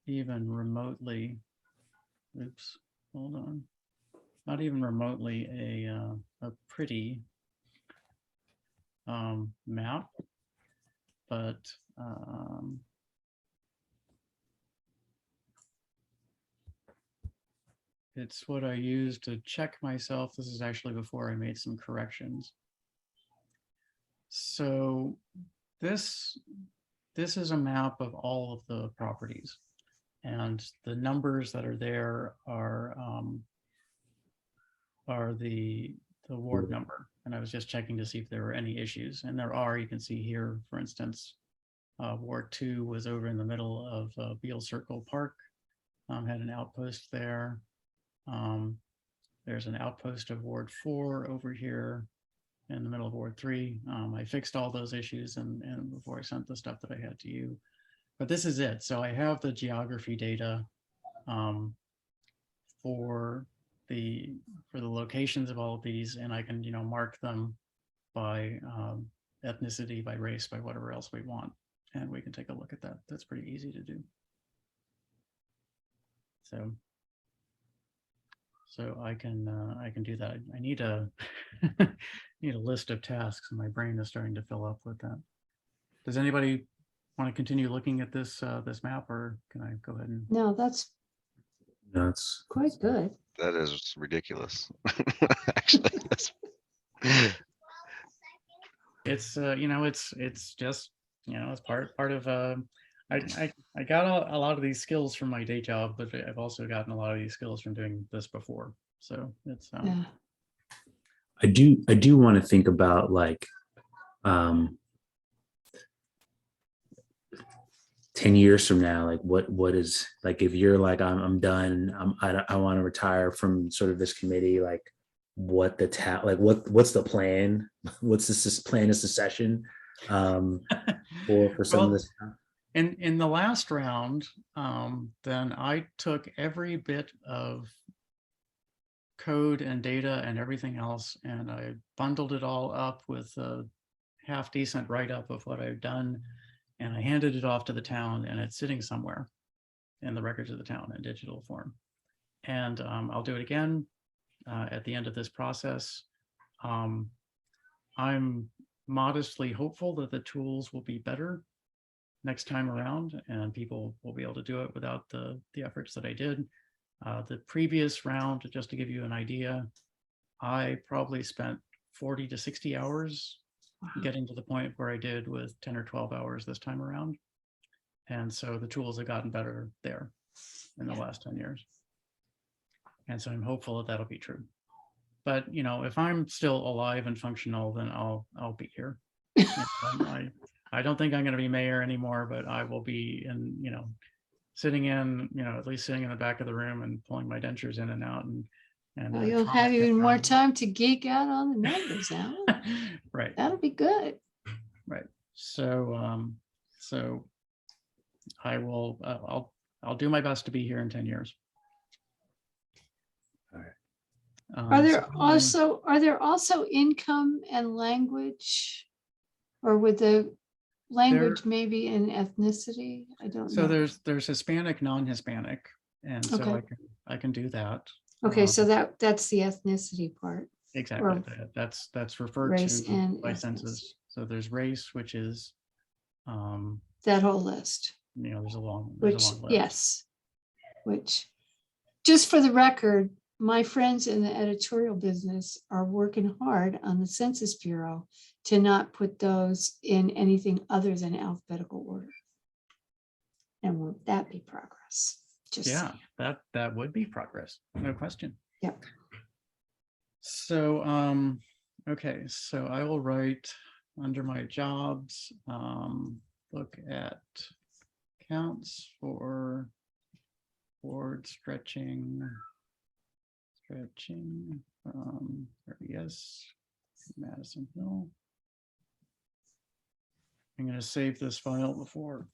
Speaker 1: even remotely, oops, hold on, not even remotely a pretty map, but it's what I use to check myself. This is actually before I made some corrections. So this is a map of all of the properties. And the numbers that are there are the ward number. And I was just checking to see if there were any issues, and there are. You can see here, for instance, Ward 2 was over in the middle of Beale Circle Park, had an outpost there. There's an outpost of Ward 4 over here in the middle of Ward 3. I fixed all those issues and before I sent the stuff that I had to you. But this is it. So I have the geography data for the locations of all of these, and I can, mark them by ethnicity, by race, by whatever else we want, and we can take a look at that. That's pretty easy to do. So I can do that. I need a need a list of tasks, and my brain is starting to fill up with that. Does anybody want to continue looking at this this map, or can I go ahead and?
Speaker 2: No, that's
Speaker 3: That's
Speaker 2: quite good.
Speaker 4: That is ridiculous. Actually, that's
Speaker 1: It's it's just it's part of I got a lot of these skills from my day job, but I've also gotten a lot of these skills from doing this before. So it's
Speaker 2: Yeah.
Speaker 3: I do want to think about like 10 years from now, like what is, like, if you're like, I'm done, I want to retire from sort of this committee, like what the what's the plan? What's this plan of succession for some of
Speaker 1: Well,
Speaker 3: this stuff?
Speaker 1: in the last round, then I took every bit of code and data and everything else, and I bundled it all up with a half decent write-up of what I've done, and I handed it off to the town, and it's sitting somewhere in the records of the town in digital form. And I'll do it again at the end of this process. I'm modestly hopeful that the tools will be better next time around, and people will be able to do it without the efforts that I did. The previous round, just to give you an idea, I probably spent 40 to 60 hours getting to the point where I did with 10 or 12 hours this time around. And so the tools have gotten better there in the last 10 years. And so I'm hopeful that that'll be true. But, if I'm still alive and functional, then I'll be here. I don't think I'm going to be mayor anymore, but I will be in, sitting in, at least sitting in the back of the room and pulling my dentures in and out. And
Speaker 2: Well, you'll have even more time to geek out on the numbers, Alan.
Speaker 1: Right.
Speaker 2: That'll be good.
Speaker 1: Right. So, so I will, I'll do my best to be here in 10 years.
Speaker 3: All right.
Speaker 2: Are there also income and language, or with the language maybe in ethnicity? I don't know.
Speaker 1: So there's Hispanic, non-Hispanic, and so
Speaker 2: Okay.
Speaker 1: I can do that.
Speaker 2: Okay, so that's the ethnicity part.
Speaker 1: Exactly.
Speaker 2: or
Speaker 1: That's referred
Speaker 2: race
Speaker 1: to
Speaker 2: and
Speaker 1: by
Speaker 2: ethnicity.
Speaker 1: census. So there's race, which is,
Speaker 2: That whole list.
Speaker 1: there's a long
Speaker 2: Which,
Speaker 1: list.
Speaker 2: yes, which, just for the record, my friends in the editorial business are working hard on the Census Bureau to not put those in anything other than alphabetical order. And won't that be progress? Just
Speaker 1: Yeah,
Speaker 2: saying.
Speaker 1: that would be progress, no question.
Speaker 2: Yep.
Speaker 1: So, okay, so I will write under my jobs, look at counts for board stretching, yes, Madison Hill. I'm going to save this file before.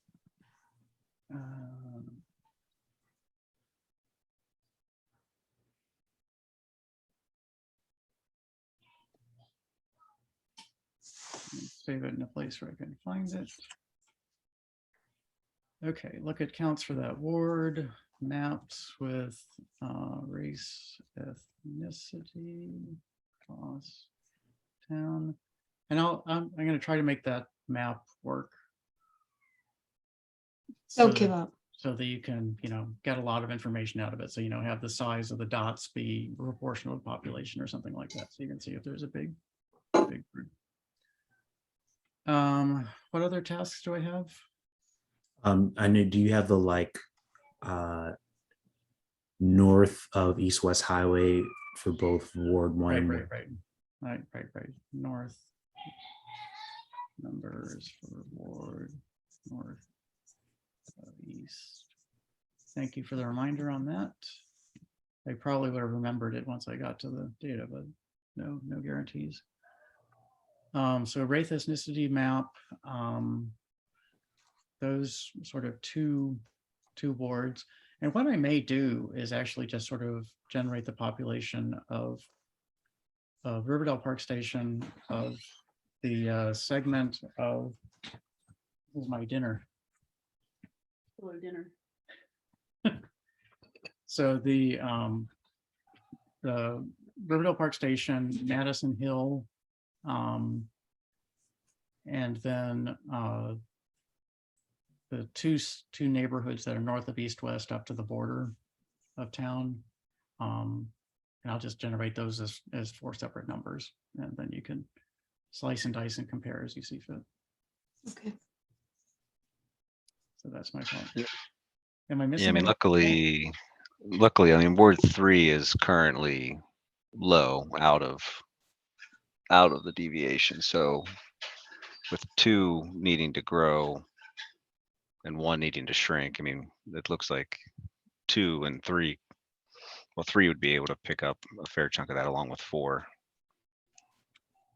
Speaker 1: Save it in a place where I can find it. Okay, look at counts for that ward, maps with race, ethnicity, class, town. And I'm going to try to make that map work.
Speaker 2: Don't give up.
Speaker 1: So that you can, get a lot of information out of it. So, have the size of the dots be proportional to population or something like that. So you can see if there's a big group. What other tasks do I have?
Speaker 3: I know, do you have the north of East-West Highway for both Ward 1
Speaker 1: Right,
Speaker 3: and
Speaker 1: right, right. North numbers for ward, north of east. Thank you for the reminder on that. I probably would have remembered it once I got to the data, but no guarantees. So race ethnicity map, those sort of two wards. And what I may do is actually just sort of generate the population of Riverdale Park Station, of the segment of, this is my dinner.
Speaker 5: Hello, dinner.
Speaker 1: So the Riverdale Park Station, Madison Hill, and then the two neighborhoods that are north of East-West up to the border of town. And I'll just generate those as 4 separate numbers, and then you can slice and dice and compare as you see fit.
Speaker 2: Okay.
Speaker 1: So that's my point. Am I
Speaker 4: Yeah,
Speaker 1: missing?
Speaker 4: I mean,
Speaker 1: anything?
Speaker 4: luckily, I mean, Ward 3 is currently low out of the deviation. So with 2 needing to grow and 1 needing to shrink, I mean, it looks like 2 and 3, well, 3 would be able to pick up a fair chunk of that along with 4.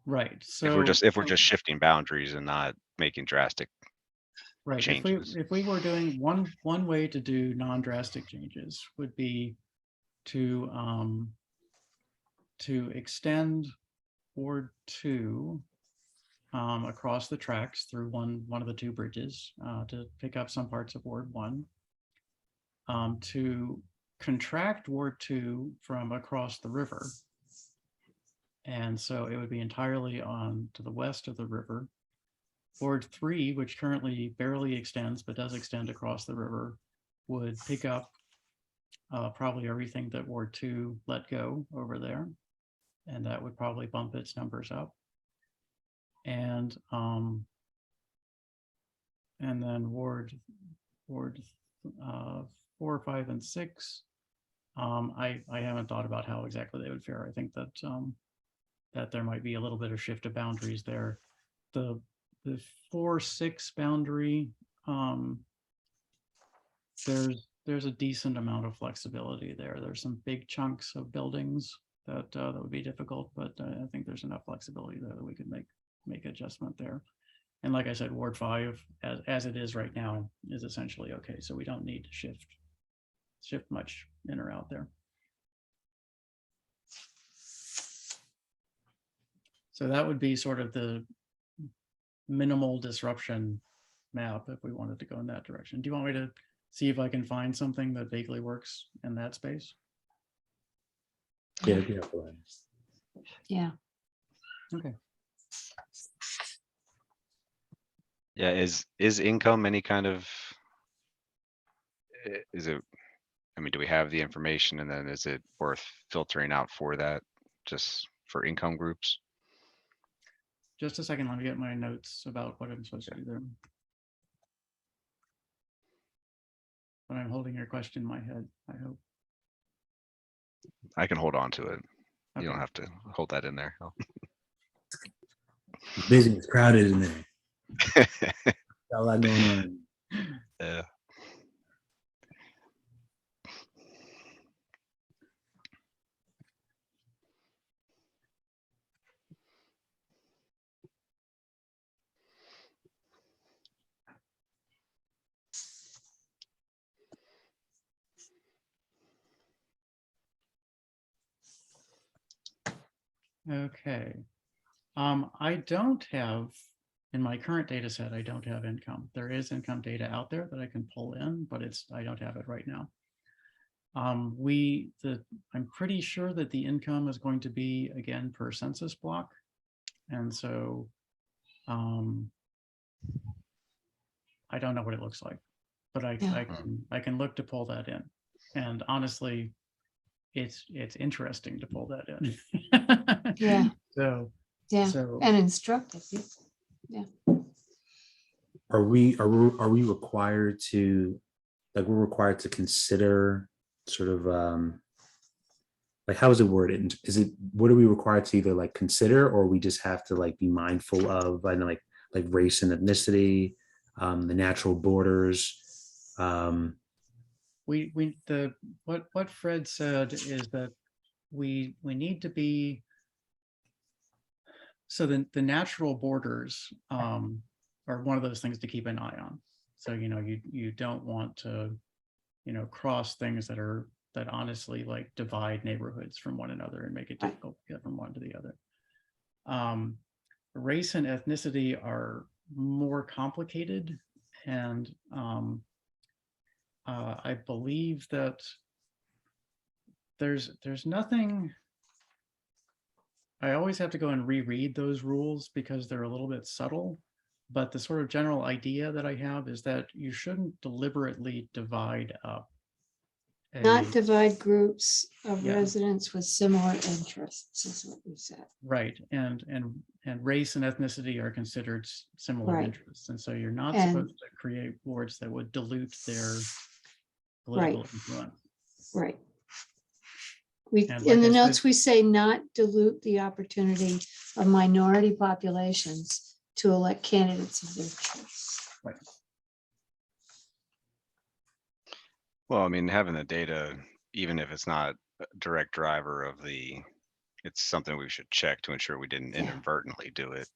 Speaker 1: Right. So
Speaker 4: If we're just shifting boundaries and not making drastic
Speaker 1: right.
Speaker 4: changes.
Speaker 1: If we were doing one way to do non-drastic changes would be to extend Ward 2 across the tracks through one of the 2 bridges to pick up some parts of Ward 1, to contract Ward 2 from across the river. And so it would be entirely on to the west of the river. Ward 3, which currently barely extends, but does extend across the river, would pick up probably everything that Ward 2 let go over there. And that would probably bump its numbers up. And then Ward 4, 5, and 6. I haven't thought about how exactly they would fare. I think that that there might be a little bit of shift of boundaries there. The 4-6 boundary, there's a decent amount of flexibility there. There's some big chunks of buildings that that would be difficult, but I think there's enough flexibility there that we could make adjustment there. And like I said, Ward 5, as it is right now, is essentially okay. So we don't need to shift much in or out there. So that would be sort of the minimal disruption map if we wanted to go in that direction. Do you want me to see if I can find something that vaguely works in that space?
Speaker 3: Yeah.
Speaker 2: Yeah.
Speaker 1: Okay.
Speaker 4: Yeah, is income any kind of, is it, I mean, do we have the information, and then is it worth filtering out for that, just for income groups?
Speaker 1: Just a second, let me get my notes about what I'm supposed to do there. But I'm holding your question in my head, I hope.
Speaker 4: I can hold on to it. You
Speaker 1: Okay.
Speaker 4: don't have to hold that in there.
Speaker 3: It's busy, it's crowded in there. Got a lot going on.
Speaker 4: Yeah.
Speaker 1: Okay. I don't have, in my current data set, I don't have income. There is income data out there that I can pull in, but I don't have it right now. I'm pretty sure that the income is going to be, again, per census block. And so I don't know what it looks like, but I can look to pull that in. And honestly, it's interesting to pull that in.
Speaker 2: Yeah.
Speaker 1: So
Speaker 2: And instructive. Yeah.
Speaker 3: Are we required to like we're required to consider sort of like how is it worded? Is it, what are we required to either like consider, or we just have to like be mindful of, I know, like race and ethnicity, the natural borders.
Speaker 1: What Fred said is that we need to be, so the natural borders are one of those things to keep an eye on. So, you don't want to, cross things that honestly like divide neighborhoods from one another and make it difficult to get from one to the other. Race and ethnicity are more complicated, and I believe that there's nothing. I always have to go and reread those rules because they're a little bit subtle, but the sort of general idea that I have is that you shouldn't deliberately divide up.
Speaker 2: Not divide groups of
Speaker 1: Yeah.
Speaker 2: residents with similar interests, is what you said.
Speaker 1: Right, and race and ethnicity are considered similar
Speaker 2: Right.
Speaker 1: interests, and so you're not
Speaker 2: And-
Speaker 1: supposed to create wards that would dilute their
Speaker 2: Right.
Speaker 1: political influence.
Speaker 2: Right. We,
Speaker 1: And
Speaker 2: in
Speaker 1: like
Speaker 2: the
Speaker 1: I
Speaker 2: notes,
Speaker 1: said-
Speaker 2: we say not dilute the opportunity of minority populations to elect candidates of their choice.
Speaker 1: Right.
Speaker 4: Well, I mean, having the data, even if it's not a direct driver of it's something we should check to ensure we didn't
Speaker 2: Yeah.
Speaker 4: inadvertently do it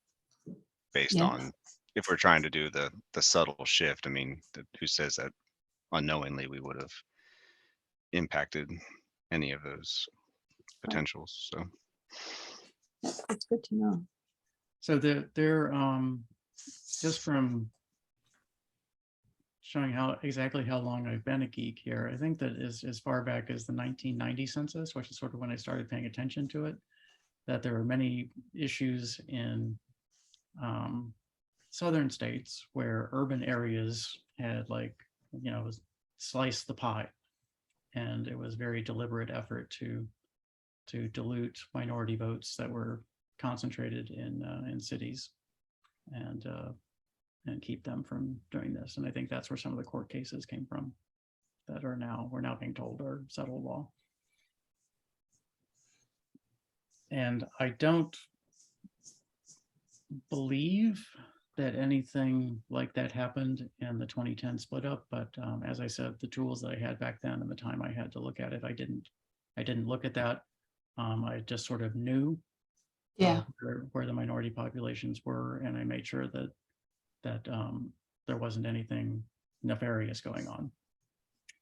Speaker 4: based
Speaker 2: Yeah.
Speaker 4: on, if we're trying to do the subtle shift. I mean, who says that unknowingly we would have impacted any of those potentials? So
Speaker 2: That's good to know.
Speaker 1: So they're just from showing exactly how long I've been a geek here, I think that is as far back as the 1990 census, which is sort of when I started paying attention to it, that there were many issues in southern states where urban areas had sliced the pie, and it was very deliberate effort to dilute minority votes that were concentrated in cities, and keep them from doing this. And I think that's where some of the court cases came from that we're now being told are settled law. And I don't believe that anything like that happened in the 2010 split up, but as I said, the tools that I had back then and the time I had to look at it, I didn't look at that. I just sort of knew
Speaker 2: Yeah.
Speaker 1: where the minority populations were, and I made sure that there wasn't anything nefarious going on,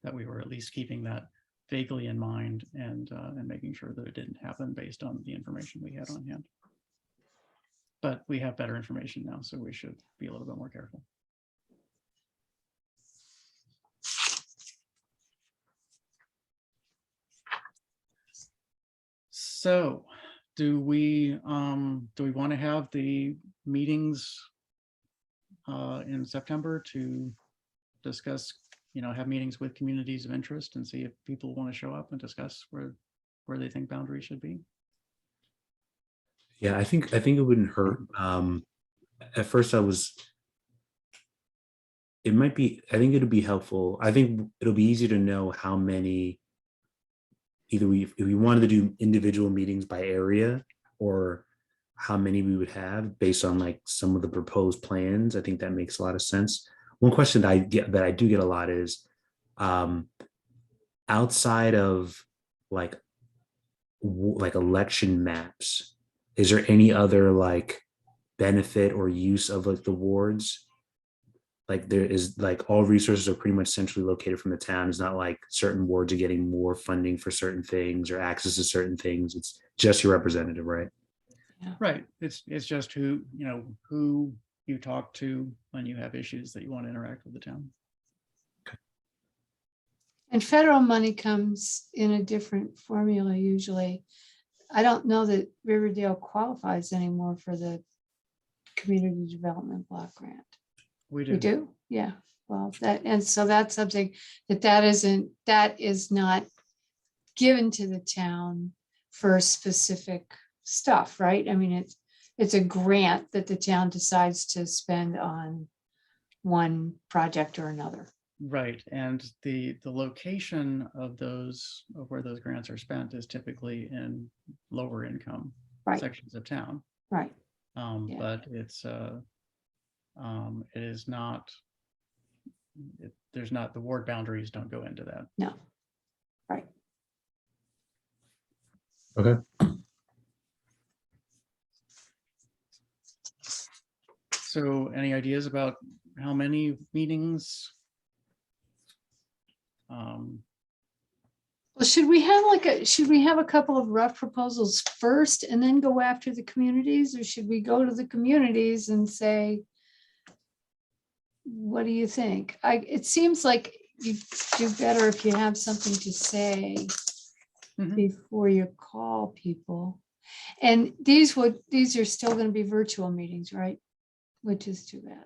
Speaker 1: that we were at least keeping that vaguely in mind, and making sure that it didn't happen based on the information we had on hand. But we have better information now, so we should be a little bit more careful. So do we want to have the meetings in September to discuss, have meetings with communities of interest and see if people want to show up and discuss where they think boundaries should be?
Speaker 3: Yeah, I think it wouldn't hurt. At first it might be, I think it'll be helpful. I think it'll be easy to know how many, either if we wanted to do individual meetings by area, or how many we would have based on like some of the proposed plans. I think that makes a lot of sense. One question that I do get a lot is, outside of like election maps, is there any other like benefit or use of like the wards? Like there is, like all resources are pretty much centrally located from the town. It's not like certain wards are getting more funding for certain things or access to certain things. It's just your representative, right?
Speaker 1: Right. It's just who you talk to when you have issues that you want to interact with the town.
Speaker 2: And federal money comes in a different formula usually. I don't know that Riverdale qualifies anymore for the Community Development Block Grant.
Speaker 1: We do.
Speaker 2: We do? Yeah. Well, so that's something that is not given to the town for specific stuff, right? I mean, it's a grant that the town decides to spend on one project or another.
Speaker 1: Right, and the location of those, of where those grants are spent is typically in lower income
Speaker 2: Right.
Speaker 1: sections of town.
Speaker 2: Right. Yeah.
Speaker 1: But it is not, there's not, the ward boundaries don't go into that.
Speaker 2: No. Right.
Speaker 3: Okay.
Speaker 1: So any ideas about how many meetings?
Speaker 2: Well, should we have a couple of rough proposals first and then go after the communities, or should we go to the communities and say, what do you think? It seems like you do better if you have something to say
Speaker 1: Mhm.
Speaker 2: before you call people. And these are still going to be virtual meetings, right? Which is too bad.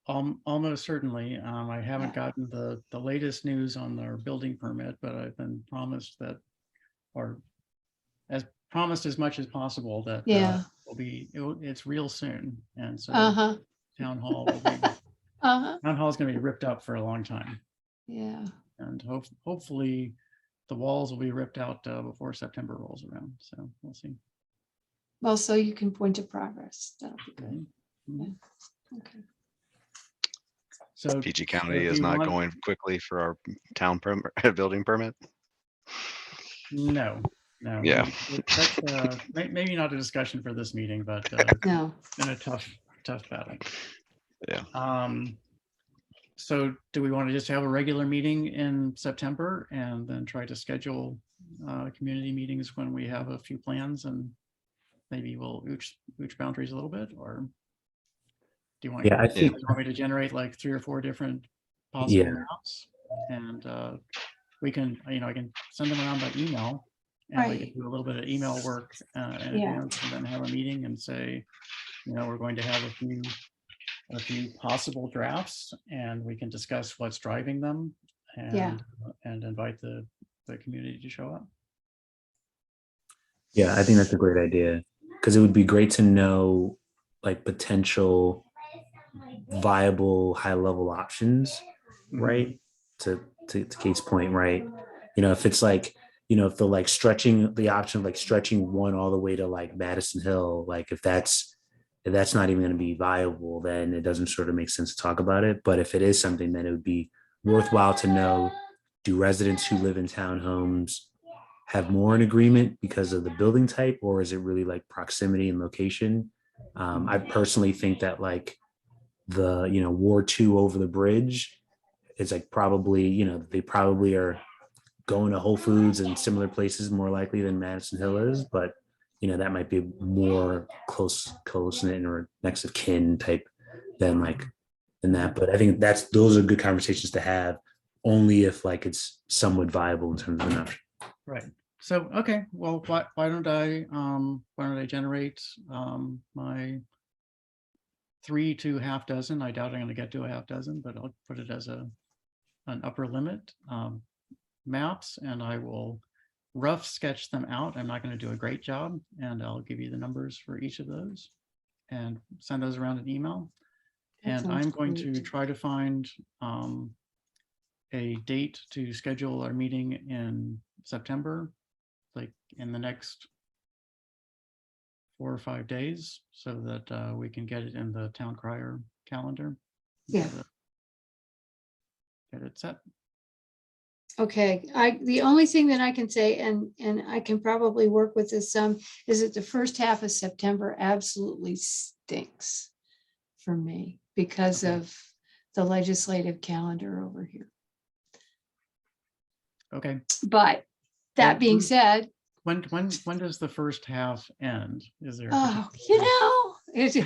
Speaker 1: Almost certainly. I haven't
Speaker 2: Yeah.
Speaker 1: gotten the latest news on their building permit, but I've been promised that, or as promised as much as possible that
Speaker 2: Yeah.
Speaker 1: it's real soon. And so
Speaker 2: Uh-huh.
Speaker 1: town hall will be,
Speaker 2: Uh-huh.
Speaker 1: town hall is going to be ripped up for a long time.
Speaker 2: Yeah.
Speaker 1: And hopefully the walls will be ripped out before September rolls around. So we'll see.
Speaker 2: Well, so you can point to progress. That'll be good.
Speaker 1: Mhm. Mhm.
Speaker 2: Okay.
Speaker 1: So
Speaker 4: PG
Speaker 1: so
Speaker 4: County
Speaker 1: do
Speaker 4: is
Speaker 1: you
Speaker 4: not
Speaker 1: want-
Speaker 4: going quickly for our town building permit.
Speaker 1: No.
Speaker 4: Yeah.
Speaker 1: Maybe not a discussion for this meeting, but
Speaker 2: No.
Speaker 1: it's been a tough battle.
Speaker 4: Yeah.
Speaker 1: So do we want to just have a regular meeting in September and then try to schedule community meetings when we have a few plans, and maybe we'll ooch boundaries a little bit? Or do you want,
Speaker 3: Yeah, I
Speaker 1: do you
Speaker 3: think,
Speaker 1: want me to generate like 3 or 4 different possible
Speaker 3: yeah,
Speaker 1: maps? And we can, I can send them around by email, and we can
Speaker 2: Right.
Speaker 1: do a little bit of email work in
Speaker 2: Yeah.
Speaker 1: advance, and then have a meeting and say, we're going to have a few possible drafts, and we can discuss what's driving them,
Speaker 2: Yeah.
Speaker 1: and invite the community to show up.
Speaker 3: yeah, I think that's a great idea, because it would be great to know like potential viable high level options, right? To Kate's point, right? If it's like, if they're like stretching the option of like stretching one all the way to like Madison Hill, like if that's not even going to be viable, then it doesn't sort of make sense to talk about it. But if it is something, then it would be worthwhile to know, do residents who live in townhomes have more in agreement because of the building type, or is it really like proximity and location? I personally think that like the, Ward 2 over the bridge is like probably, they probably are going to Whole Foods and similar places more likely than Madison Hill is, but that might be more close knit or next of kin type than that. But I think those are good conversations to have, only if like it's somewhat viable in terms of an option.
Speaker 1: Right. So, okay, well, why don't I generate my 3 to half dozen. I doubt I'm going to get to a half dozen, but I'll put it as an upper limit maps, and I will rough sketch them out. I'm not going to do a great job, and I'll give you the numbers for each of those and send those around an email.
Speaker 2: That
Speaker 1: And
Speaker 2: sounds
Speaker 1: I'm going to
Speaker 2: great.
Speaker 1: try to find a date to schedule our meeting in September, like in the next 4 or 5 days, so that we can get it in the town crier calendar.
Speaker 2: Yeah.
Speaker 1: Get it set.
Speaker 2: Okay, the only thing that I can say, and I can probably work with this some, is that the first half of September absolutely stinks for me because
Speaker 1: Okay.
Speaker 2: of the legislative calendar over here.
Speaker 1: Okay.
Speaker 2: But that
Speaker 1: Well,
Speaker 2: being said,
Speaker 1: When does the first half end? Is there?
Speaker 2: oh,
Speaker 1: Because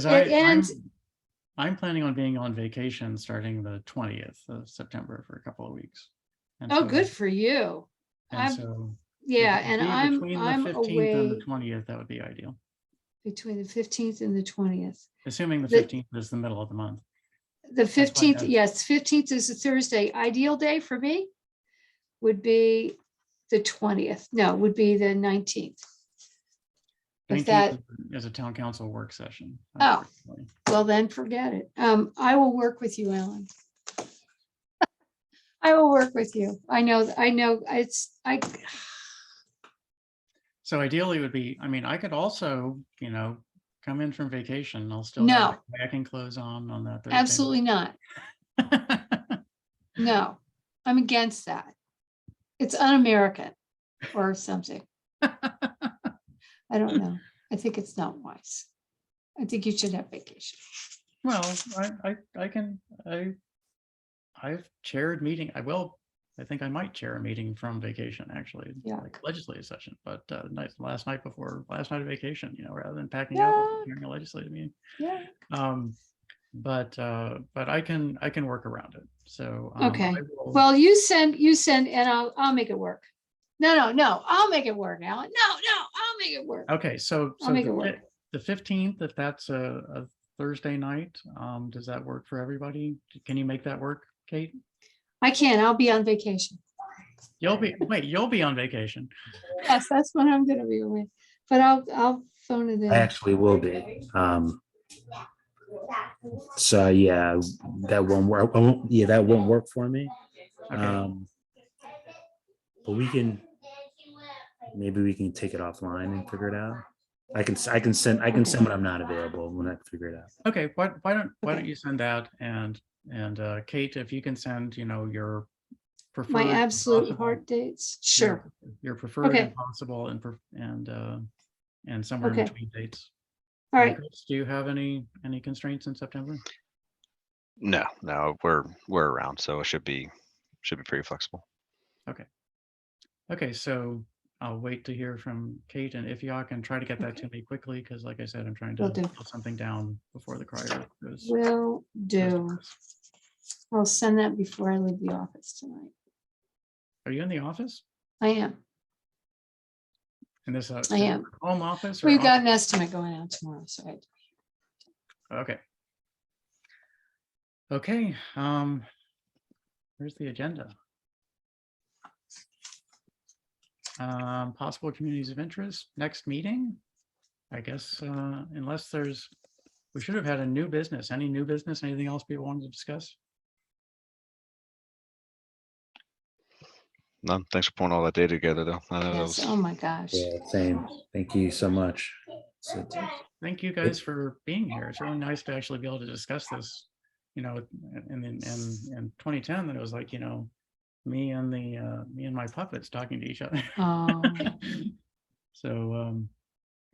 Speaker 2: it ends.
Speaker 1: I'm planning on being on vacation starting the 20th of September for a couple of weeks. And
Speaker 2: Oh,
Speaker 1: so,
Speaker 2: good for you.
Speaker 1: and
Speaker 2: I'm,
Speaker 1: so
Speaker 2: yeah,
Speaker 1: if it
Speaker 2: and
Speaker 1: could be
Speaker 2: I'm
Speaker 1: between the 15th and the
Speaker 2: away
Speaker 1: 20th, that would be ideal.
Speaker 2: between the 15th and the 20th.
Speaker 1: Assuming the
Speaker 2: The-
Speaker 1: 15th is the middle of the month.
Speaker 2: The
Speaker 1: That's fine,
Speaker 2: 15th,
Speaker 1: then.
Speaker 2: yes, 15th is a Thursday. Ideal day for me would be the 20th. No, would be the 19th. If
Speaker 1: 19th
Speaker 2: that,
Speaker 1: is a town council work session.
Speaker 2: Oh.
Speaker 1: unfortunately.
Speaker 2: well, then forget it. I will work with you, Alan. I will work with you. I know,
Speaker 1: So ideally it would be, I mean, I could also, come in from vacation. I'll still have
Speaker 2: No.
Speaker 1: my kayaking clothes on that Thursday.
Speaker 2: absolutely not. No, I'm against that. It's un-American or something. I don't know. I think it's not wise. I think you should have vacation.
Speaker 1: Well, I've chaired meeting. I think I might chair a meeting from vacation, actually.
Speaker 2: Yeah.
Speaker 1: Like legislative session, but last night of vacation, rather than packing up
Speaker 2: Yeah.
Speaker 1: during a legislative meeting.
Speaker 2: Yeah.
Speaker 1: But I can work around it. So
Speaker 2: Okay.
Speaker 1: I will-
Speaker 2: Well, you send, and I'll make it work. No, I'll make it work, Alan. No, I'll make it work.
Speaker 1: okay. So
Speaker 2: I'll make it work.
Speaker 1: the 15th, if that's a Thursday night, does that work for everybody? Can you make that work, Kate?
Speaker 2: I can, I'll be on vacation.
Speaker 1: You'll be on vacation.
Speaker 2: Yes, that's when I'm gonna be away, but I'll phone it in.
Speaker 3: I actually will be. So yeah, that won't work. That won't work for me.
Speaker 1: Okay.
Speaker 3: But maybe we can take it offline and figure it out. I can send when I'm not available when I figure it out.
Speaker 1: Okay, why don't
Speaker 2: Okay.
Speaker 1: you send that, and Kate, if you can send, your preferred.
Speaker 2: My
Speaker 1: and
Speaker 2: absolute
Speaker 1: possible-
Speaker 2: heart dates, sure.
Speaker 1: Your preferred
Speaker 2: Okay.
Speaker 1: and possible and somewhere in
Speaker 2: Okay.
Speaker 1: between dates.
Speaker 2: All
Speaker 1: And
Speaker 2: right,
Speaker 1: Chris, do you have any constraints in September?
Speaker 4: No, we're around, so it should be pretty flexible.
Speaker 1: Okay, so I'll wait to hear from Kate, and if y'all can try to get that to me quickly, because like I said, I'm trying to
Speaker 2: Will do.
Speaker 1: get something down before the crier goes.
Speaker 2: will
Speaker 1: goes to
Speaker 2: do.
Speaker 1: press.
Speaker 2: I'll send that before I leave the office tonight.
Speaker 1: Are you in the office?
Speaker 2: I am.
Speaker 1: In this
Speaker 2: I am.
Speaker 1: home office? Or
Speaker 2: We've got
Speaker 1: office?
Speaker 2: an estimate going out tomorrow, so
Speaker 1: Okay. Okay, where's the agenda? Possible communities of interest, next meeting? I guess, unless we should have had a new business. Any new business, anything else people wanted to discuss?
Speaker 4: No, thanks for pulling all that data together, though. I know that
Speaker 2: yes,
Speaker 4: was
Speaker 2: oh my gosh.
Speaker 3: Yeah, same. Thank you so much.
Speaker 1: Thank you guys for being here. It's really nice to actually be able to discuss this. In 2010, that it was like, me and my puppets talking to each other.
Speaker 2: Oh.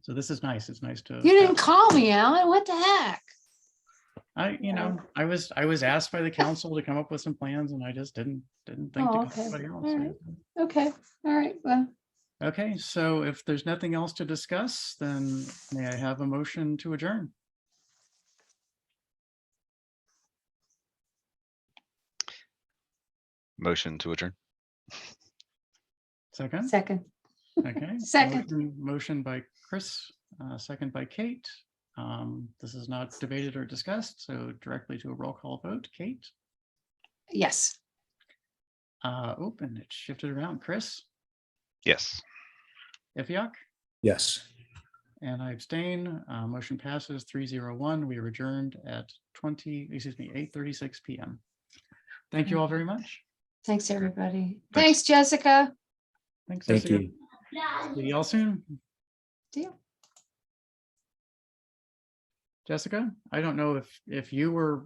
Speaker 1: So this is nice. It's nice to.
Speaker 2: You didn't call me, Alan, what the heck?
Speaker 1: I was asked by the council to come up with some plans, and I just didn't think to
Speaker 2: Oh,
Speaker 1: call
Speaker 2: okay.
Speaker 1: anybody else.
Speaker 2: All right. Okay, all right, well,
Speaker 1: Okay, so if there's nothing else to discuss, then may I have a motion to adjourn?
Speaker 4: motion to adjourn.
Speaker 1: Second?
Speaker 2: second.
Speaker 1: Okay.
Speaker 2: Second.
Speaker 1: Motion by Chris, second by Kate. This is not debated or discussed, so directly to a roll call vote. Kate?
Speaker 2: Yes.
Speaker 1: Open, it shifted around. Chris?
Speaker 4: Yes.
Speaker 1: Ifiok?
Speaker 3: Yes.
Speaker 1: And I abstain. Motion passes 3-0-1. We are adjourned at 8:36 p.m. Thank you all very much.
Speaker 2: Thanks, everybody.
Speaker 4: Thanks.
Speaker 2: Thanks, Jessica.
Speaker 1: Thanks,
Speaker 3: Thank
Speaker 1: Jessica.
Speaker 3: you.
Speaker 1: See y'all soon.
Speaker 2: Deal.
Speaker 1: Jessica, I don't know if you were